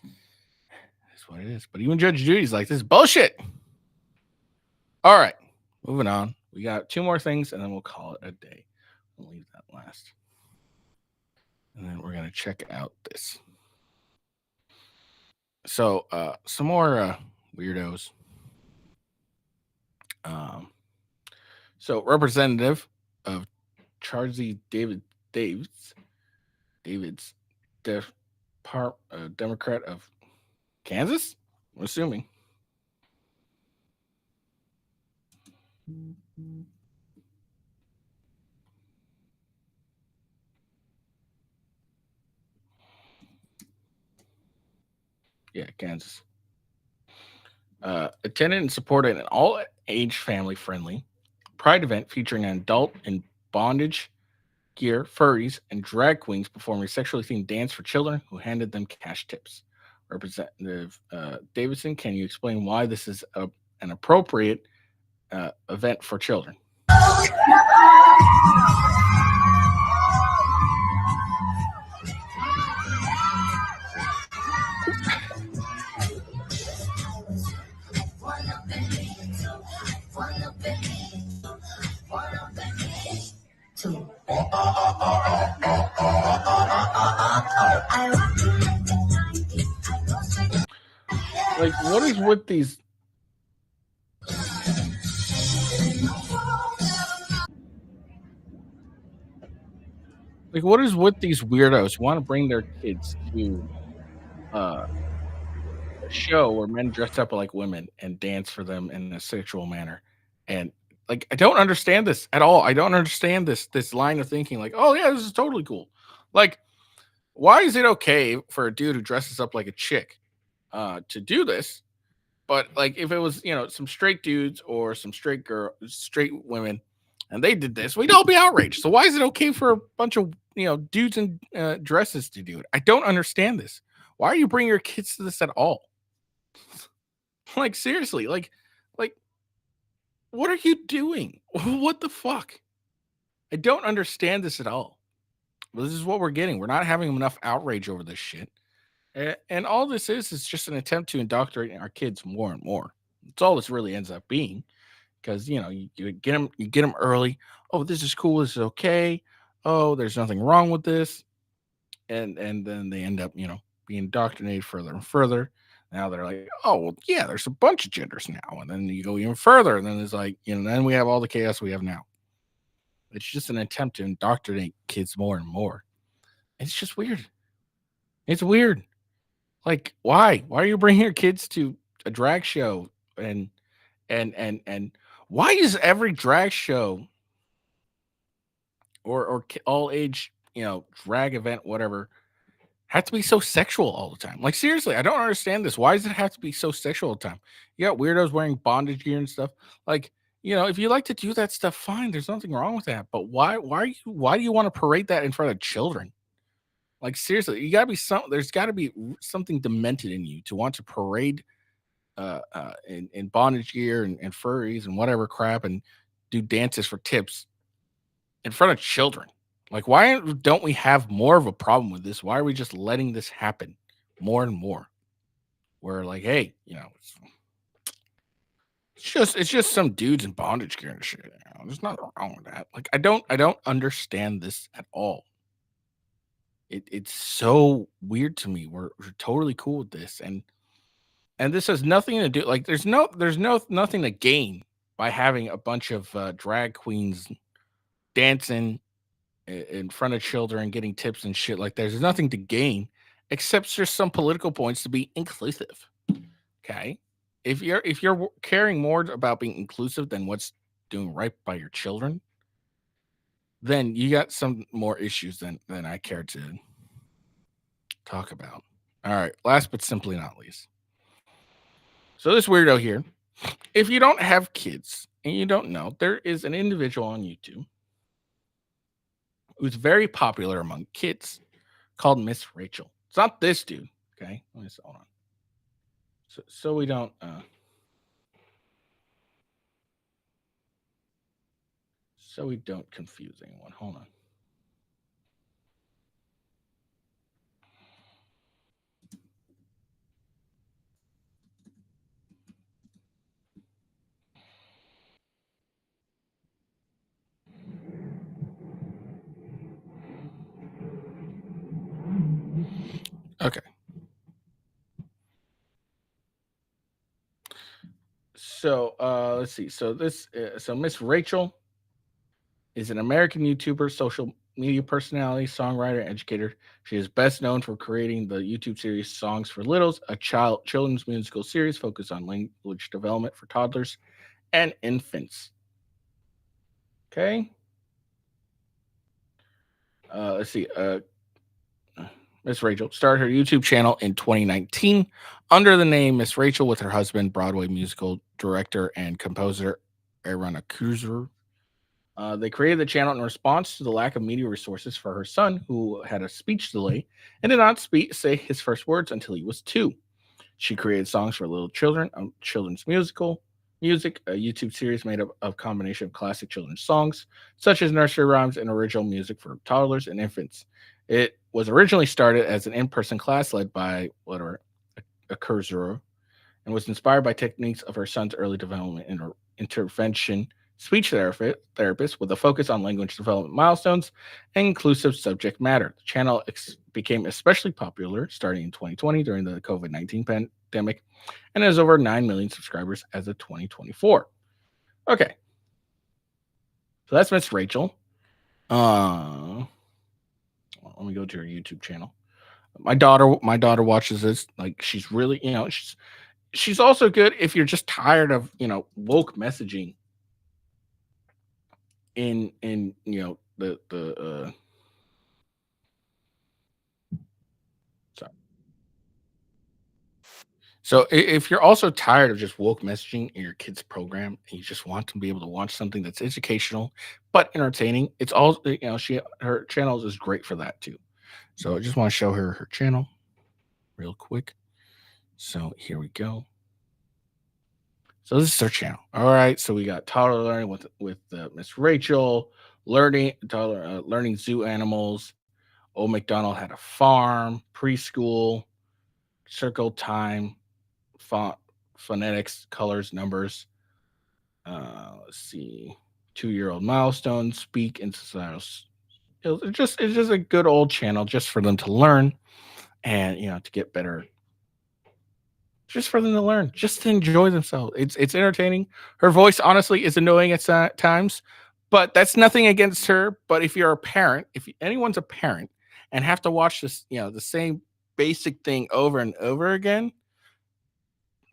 that's what it is. But even Judge Judy's like, this is bullshit. All right, moving on. We got 2 more things, and then we'll call it a day. We'll leave that last. And then we're going to check out this. So, some more weirdos. So, Representative of Charlie Davids, Democrat of Kansas, I'm assuming. Yeah, Kansas. Attended and supported an all-age family-friendly Pride event featuring an adult in bondage gear, furries, and drag queens performing a sexually themed dance for children who handed them cash tips. Representative Davidson, can you explain why this is an appropriate event for children? Like, what is with these? Like, what is with these weirdos who want to bring their kids to a show where men dress up like women and dance for them in a sexual manner? And like, I don't understand this at all. I don't understand this line of thinking. Like, oh yeah, this is totally cool. Like, why is it okay for a dude who dresses up like a chick to do this? But like, if it was some straight dudes or some straight women, and they did this, we'd all be outraged. So why is it okay for a bunch of dudes in dresses to do it? I don't understand this. Why are you bringing your kids to this at all? Like, seriously, like, what are you doing? What the fuck? I don't understand this at all. But this is what we're getting. We're not having enough outrage over this shit. And all this is just an attempt to indoctrinate our kids more and more. That's all this really ends up being. Because you get them early. Oh, this is cool. This is okay. Oh, there's nothing wrong with this. And then they end up being indoctrinated further and further. Now they're like, oh well, yeah, there's a bunch of genders now. And then you go even further, and then it's like then we have all the chaos we have now. It's just an attempt to indoctrinate kids more and more. It's just weird. It's weird. Like, why? Why are you bringing your kids to a drag show? And why is every drag show or all age, drag event, whatever, have to be so sexual all the time? Like, seriously, I don't understand this. Why does it have to be so sexual all the time? You got weirdos wearing bondage gear and stuff. Like, if you like to do that stuff, fine. There's nothing wrong with that. But why do you want to parade that in front of children? Like, seriously, there's got to be something demented in you to want to parade in bondage gear and furries and whatever crap and do dances for tips in front of children. Like, why don't we have more of a problem with this? Why are we just letting this happen more and more? Where like, hey, it's just some dudes in bondage gear and shit. There's nothing wrong with that. Like, I don't understand this at all. It's so weird to me. We're totally cool with this, and this has nothing to do. Like, there's nothing to gain by having a bunch of drag queens dancing in front of children, getting tips and shit like that. There's nothing to gain except just some political points to be inclusive. Okay, if you're caring more about being inclusive than what's doing right by your children, then you got some more issues than I care to talk about. All right, last but simply not least. So this weirdo here, if you don't have kids and you don't know, there is an individual on YouTube who's very popular among kids called Miss Rachel. It's not this dude, okay? Let me hold on. So we don't confuse anyone. Hold on. So let's see. So Miss Rachel is an American YouTuber, social media personality, songwriter, educator. She is best known for creating the YouTube series Songs for Littles, a children's musical series focused on language development for toddlers and infants. Okay. Let's see. Miss Rachel started her YouTube channel in 2019 under the name Miss Rachel with her husband, Broadway musical director and composer Aaron Akuzer. They created the channel in response to the lack of media resources for her son, who had a speech delay and did not say his first words until he was 2. She created Songs for Little Children, a children's music, a YouTube series made up of a combination of classic children's songs, such as nursery rhymes and original music for toddlers and infants. It was originally started as an in-person class led by a cursor and was inspired by techniques of her son's early development intervention speech therapist with a focus on language development milestones and inclusive subject matter. The channel became especially popular starting in 2020 during the COVID-19 pandemic and has over 9 million subscribers as of 2024. Okay. So that's Miss Rachel. Let me go to her YouTube channel. My daughter watches this. Like, she's really, she's also good if you're just tired of, woke messaging in sorry. So if you're also tired of just woke messaging in your kids' program and you just want to be able to watch something that's educational but entertaining, it's all, her channel is great for that too. So I just want to show her channel real quick. So here we go. So this is her channel. All right. So we got toddler learning with Miss Rachel, learning zoo animals. Old MacDonald had a farm, preschool, circle time, phonetics, colors, numbers. Let's see, 2-year-old milestones, speak in societal. It's just a good old channel just for them to learn and to get better. Just for them to learn, just to enjoy themselves. It's entertaining. Her voice, honestly, is annoying at times, but that's nothing against her. But if you're a parent, if anyone's a parent and have to watch this, the same basic thing over and over again,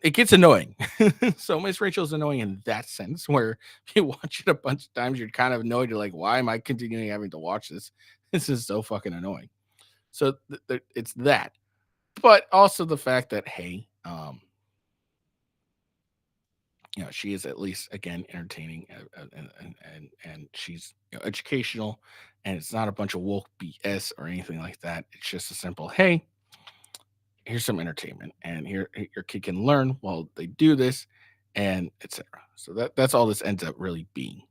it gets annoying. So Miss Rachel's annoying in that sense, where if you watch it a bunch of times, you're kind of annoyed. You're like, why am I continuing having to watch this? This is so fucking annoying. So it's that, but also the fact that, hey, she is at least, again, entertaining and she's educational, and it's not a bunch of woke BS or anything like that. It's just a simple, hey, here's some entertainment, and here your kid can learn while they do this, and etc. So that's all this ends up really being.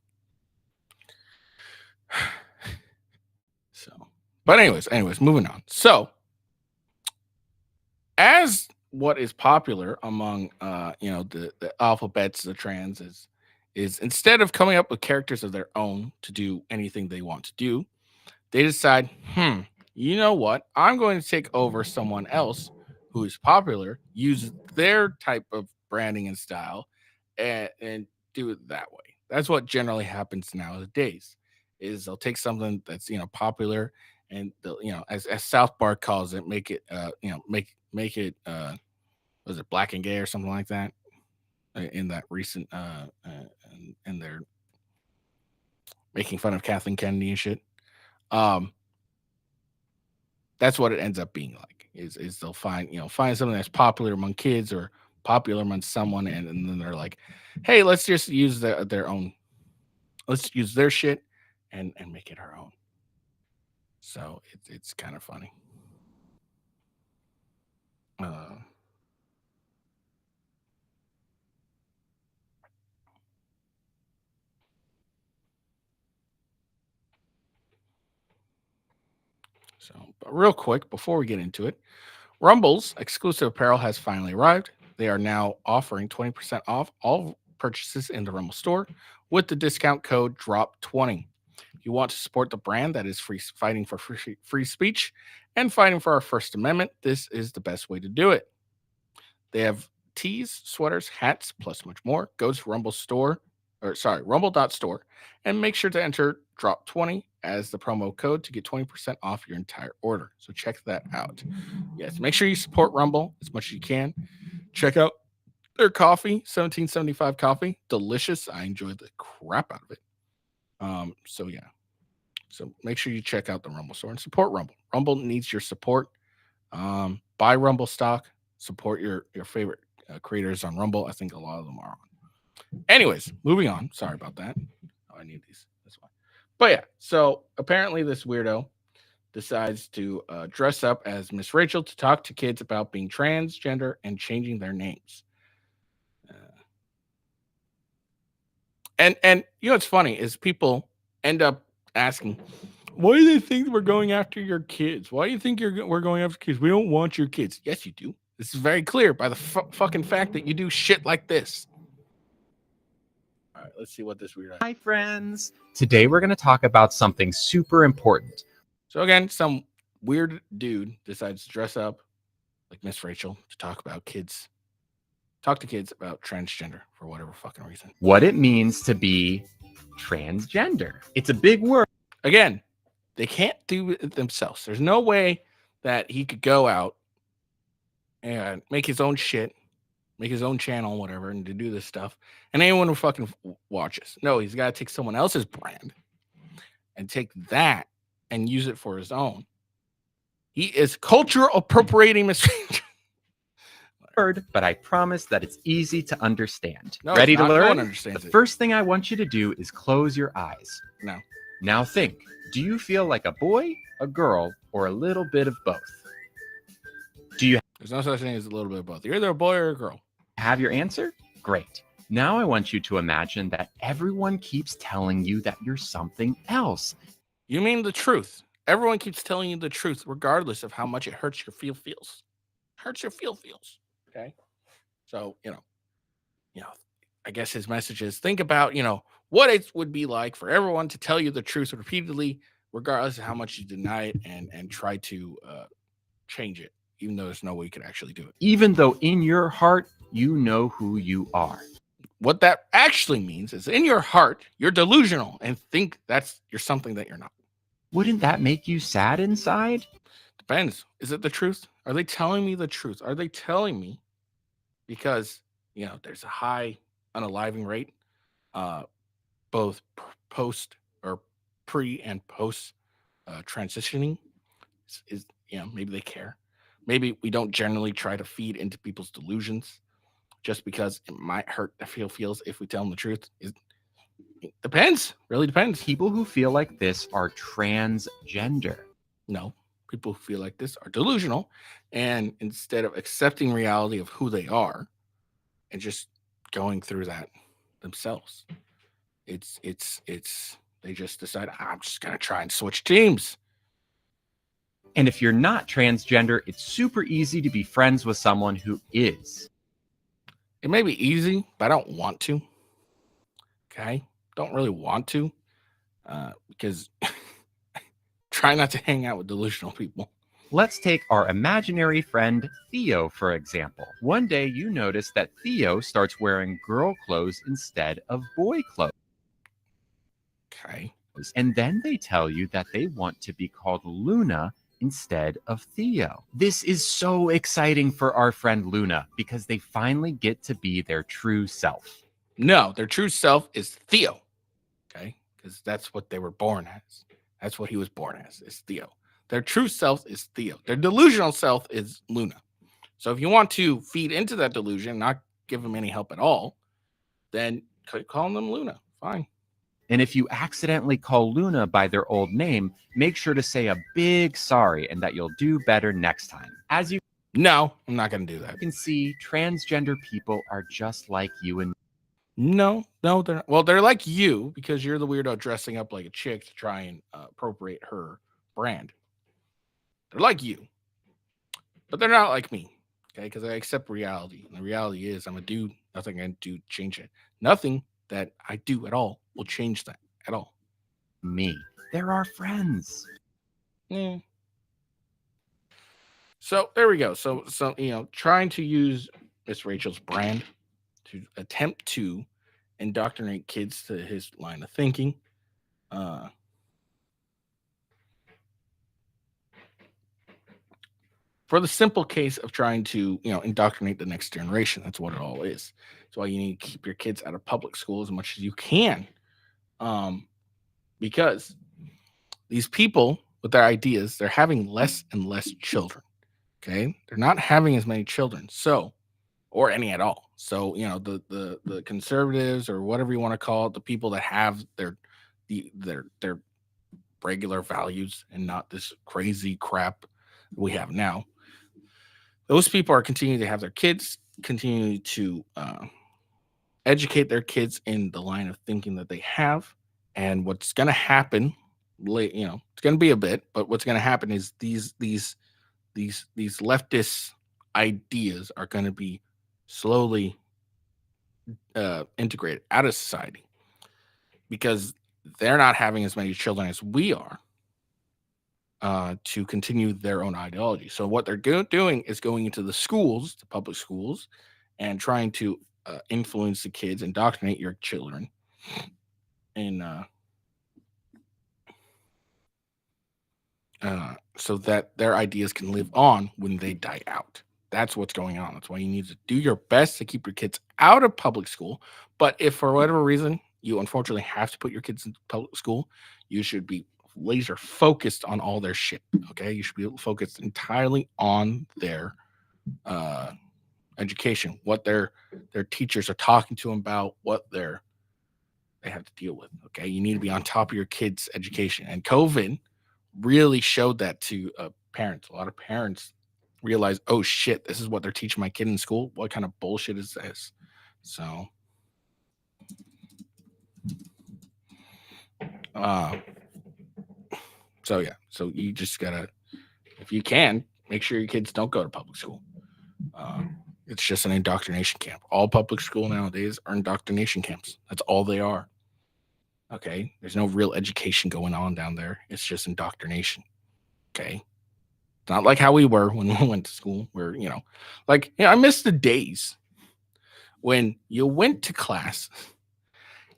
So, but anyways, moving on. So, as what is popular among the alphabets, the trans is instead of coming up with characters of their own to do anything they want to do, they decide, you know what? I'm going to take over someone else who is popular, use their type of branding and style, and do it that way. That's what generally happens nowadays. Is they'll take something that's popular, and they'll as South Park calls it, make it make it was it Black and Gay or something like that in that recent and they're making fun of Kathleen Kennedy and shit. That's what it ends up being like. Is they'll find something that's popular among kids or popular among someone, and then they're like, hey, let's just use their own. Let's use their shit and make it our own. So it's kind of funny. So, but real quick, before we get into it, Rumble's exclusive apparel has finally arrived. They are now offering 20% off all purchases in the Rumble store with the discount code DROP20. If you want to support the brand that is fighting for free speech and fighting for our First Amendment, this is the best way to do it. They have tees, sweaters, hats, plus much more. Go to rumble.store, and make sure to enter DROP20 as the promo code to get 20% off your entire order. So check that out. Yes, make sure you support Rumble as much as you can. Check out their coffee, 1775 coffee. Delicious. I enjoyed the crap out of it. So yeah. So make sure you check out the Rumble store and support Rumble. Rumble needs your support. Buy Rumble stock. Support your favorite creators on Rumble. I think a lot of them are on. Anyways, moving on. Sorry about that. Oh, I need these. That's why. But yeah, so apparently this weirdo decides to dress up as Miss Rachel to talk to kids about being transgender and changing their names. And you know what's funny is people end up asking, why do they think we're going after your kids? Why do you think we're going after kids? We don't want your kids. Yes, you do. This is very clear by the fucking fact that you do shit like this. All right, let's see what this weird. Hi, friends. Today we're going to talk about something super important. So again, some weird dude decides to dress up like Miss Rachel to talk to kids about transgender for whatever fucking reason. What it means to be transgender. It's a big word. Again, they can't do it themselves. There's no way that he could go out and make his own shit, make his own channel, whatever, and to do this stuff, and anyone who fucking watches. No, he's got to take someone else's brand and take that and use it for his own. He is culture appropriating Miss Rachel. But I promise that it's easy to understand. No, ready to no learn? one understands the it. First thing I want you to do is close your eyes. No. Now think, do you feel like a boy, a girl, or a little bit of both? There's no such thing as a little bit of both. You're either a boy or a girl. Have your answer? Great. Now I want you to imagine that everyone keeps telling you that you're something else. You mean the truth. Everyone keeps telling you the truth, regardless of how much it hurts your feels. Hurts your feels. Okay. So, you know, I guess his message is think about, what it would be like for everyone to tell you the truth repeatedly, regardless of how much you deny it and try to change it, even though there's no way you can actually do it. Even though in your heart, you know who you are. What that actually means is in your heart, you're delusional and think you're something that you're not. Wouldn't that make you sad inside? Depends. Is it the truth? Are they telling me the truth? Are they telling me because, there's a high unaliving rate, both post or pre and post transitioning is maybe they care. Maybe we don't generally try to feed into people's delusions just because it might hurt the feels if we tell them the truth. It depends. Really depends. People who feel like this are transgender. No, people who feel like this are delusional, and instead of accepting reality of who they are and just going through that themselves, they just decide, I'm just gonna try and switch teams. And if you're not transgender, it's super easy to be friends with someone who is. It may be easy, but I don't want to. Okay? Don't really want to because try not to hang out with delusional people. Let's take our imaginary friend Theo, for example. One day you notice that Theo starts wearing girl clothes instead of boy clothes. Okay. And then they tell you that they want to be called Luna instead of Theo. This is so exciting for our friend Luna because they finally get to be their true self. No, their true self is Theo. Okay? Because that's what they were born as. That's what he was born as, is Theo. Their true self is Theo. Their delusional self is Luna. So if you want to feed into that delusion, not give them any help at all, then call them Luna. Fine. And if you accidentally call Luna by their old name, make sure to say a big sorry and that you'll do better next time. As you No, I'm not going to do that. can see, transgender people are just like you and me. No, they're not. Well, they're like you because you're the weirdo dressing up like a chick to try and appropriate her brand. They're like you, but they're not like me. Okay, because I accept reality, and the reality is I'm a dude. Nothing I can do to change it. Nothing that I do at all will change that at all. Me. They're our friends. So there we go. So trying to use Miss Rachel's brand to attempt to indoctrinate kids to his line of thinking. For the simple case of trying to, indoctrinate the next generation. That's what it all is. That's why you need to keep your kids out of public school as much as you can. Because these people with their ideas, they're having less and less children. Okay. They're not having as many children. So, or any at all. So, the conservatives or whatever you want to call it, the people that have their regular values and not this crazy crap we have now. Those people are continuing to have their kids, continue to educate their kids in the line of thinking that they have. And what's going to happen, it's going to be a bit, but what's going to happen is these leftist ideas are going to be slowly integrated out of society because they're not having as many children as we are to continue their own ideology. So what they're doing is going into the schools, the public schools, and trying to influence the kids, indoctrinate your children, and so that their ideas can live on when they die out. That's what's going on. That's why you need to do your best to keep your kids out of public school. But if for whatever reason you unfortunately have to put your kids in public school, you should be laser focused on all their shit. Okay, you should be focused entirely on their education, what their teachers are talking to them about, what they have to deal with. Okay, you need to be on top of your kids' education, and COVID really showed that to parents. A lot of parents realize, oh shit, this is what they're teaching my kid in school. What kind of bullshit is this? So so you just gotta, if you can, make sure your kids don't go to public school. It's just an indoctrination camp. All public school nowadays are indoctrination camps. That's all they are. Okay, there's no real education going on down there. It's just indoctrination. Okay, it's not like how we were when we went to school, where I miss the days when you went to class,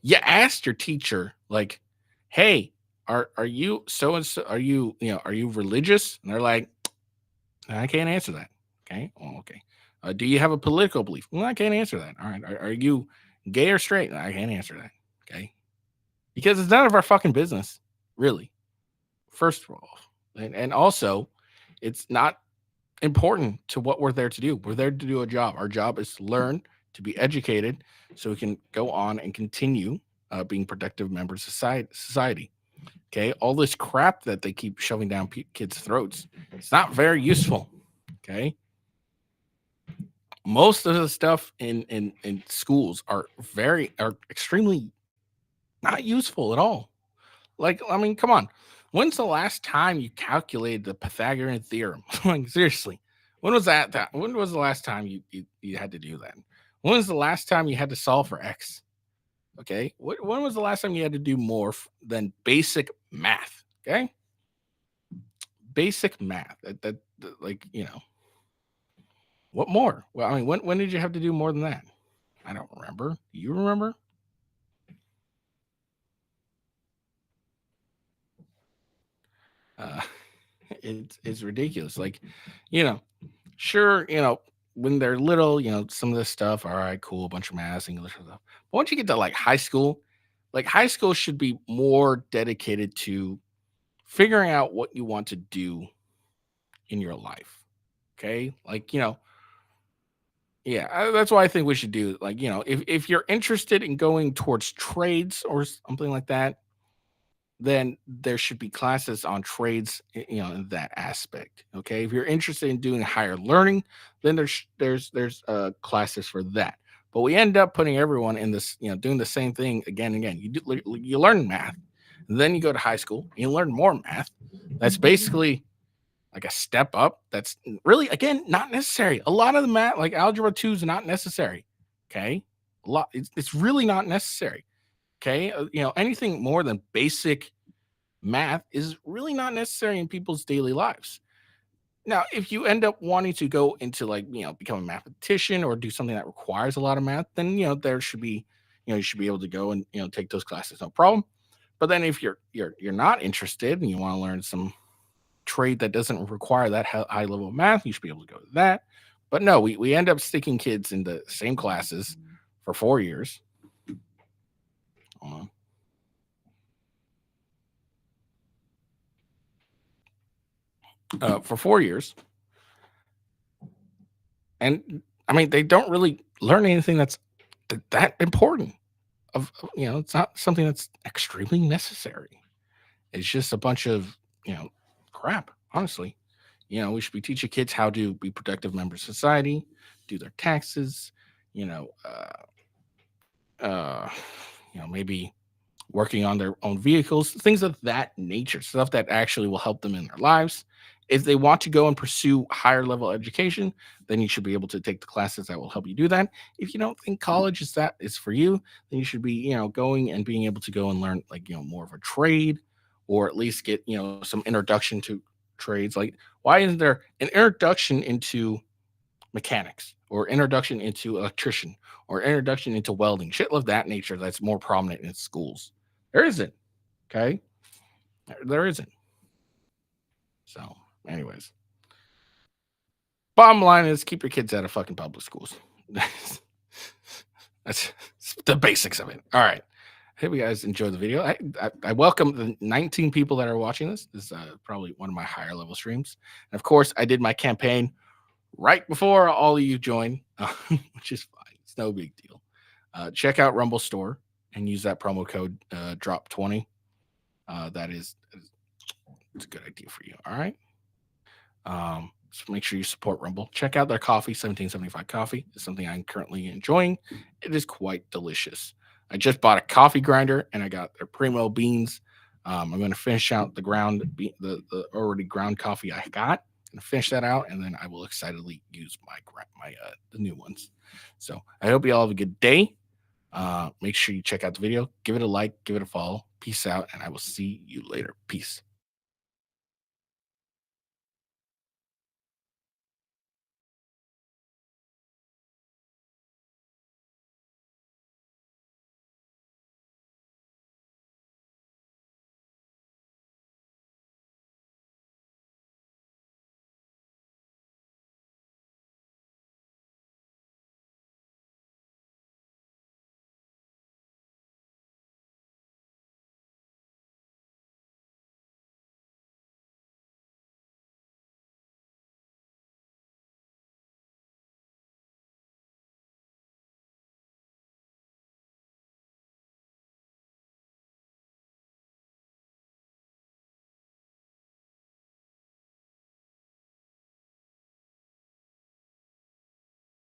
you asked your teacher, like, hey, are you so and so, are you religious? And they're like, I can't answer that. Okay, well, okay. Do you have a political belief? Well, I can't answer that. All right, are you gay or straight? I can't answer that. Okay, because it's none of our fucking business, really. First of all, and also, it's not important to what we're there to do. We're there to do a job. Our job is to learn, to be educated, so we can go on and continue being productive members of society. Okay, all this crap that they keep shoving down kids' throats, it's not very useful. Okay, most of the stuff in schools are extremely not useful at all. Like, I mean, come on. When's the last time you calculated the Pythagorean theorem? Like, seriously, when was that? When was the last time you had to do that? When was the last time you had to solve for x? Okay, when was the last time you had to do more than basic math? Okay, basic math. That like, what more? Well, I mean, when did you have to do more than that? I don't remember. Do you remember? It's ridiculous. Like, sure, when they're little, some of this stuff, all right, cool, a bunch of math, English stuff. But once you get to like high school should be more dedicated to figuring out what you want to do in your life. Okay, like, yeah, that's what I think we should do. Like, if you're interested in going towards trades or something like that, then there should be classes on trades, in that aspect. Okay, if you're interested in doing higher learning, then there's classes for that. But we end up putting everyone in this, doing the same thing again and again. You learn math, and then you go to high school, and you learn more math. That's basically like a step up. That's really, again, not necessary. A lot of the math, like algebra 2, is not necessary. Okay, it's really not necessary. Okay, anything more than basic math is really not necessary in people's daily lives. Now, if you end up wanting to go into like, become a mathematician or do something that requires a lot of math, then there should be, you should be able to go and take those classes, no problem. But then if you're not interested and you want to learn some trade that doesn't require that high level of math, you should be able to go to that. But no, we end up sticking kids in the same classes for 4 years. For 4 years. And I mean, they don't really learn anything that's that important. It's not something that's extremely necessary. It's just a bunch of, crap, honestly. We should be teaching kids how to be productive members of society, do their taxes, maybe working on their own vehicles, things of that nature, stuff that actually will help them in their lives. If they want to go and pursue higher level education, then you should be able to take the classes that will help you do that. If you don't think college is for you, then you should be, going and being able to go and learn like, more of a trade, or at least get, some introduction to trades. Like, why isn't there an introduction into mechanics or introduction into electrician or introduction into welding, shit of that nature that's more prominent in schools? There isn't. Okay. There isn't. So, anyways, bottom line is keep your kids out of fucking public schools. That's the basics of it. All right. I hope you guys enjoy the video. I welcome the 19 people that are watching this. This is probably one of my higher level streams. And of course, I did my campaign right before all of you join, which is fine. It's no big deal. Check out Rumble Store and use that promo code DROP20. It's a good idea for you. All right. So make sure you support Rumble. Check out their coffee, 1775 coffee. It's something I'm currently enjoying. It is quite delicious. I just bought a coffee grinder and I got their primo beans. I'm going to finish out the already ground coffee I got. And finish that out, and then I will excitedly use the new ones. So I hope you all have a good day. Make sure you check out the video, give it a like, give it a follow. Peace out, and I will see you later. Peace.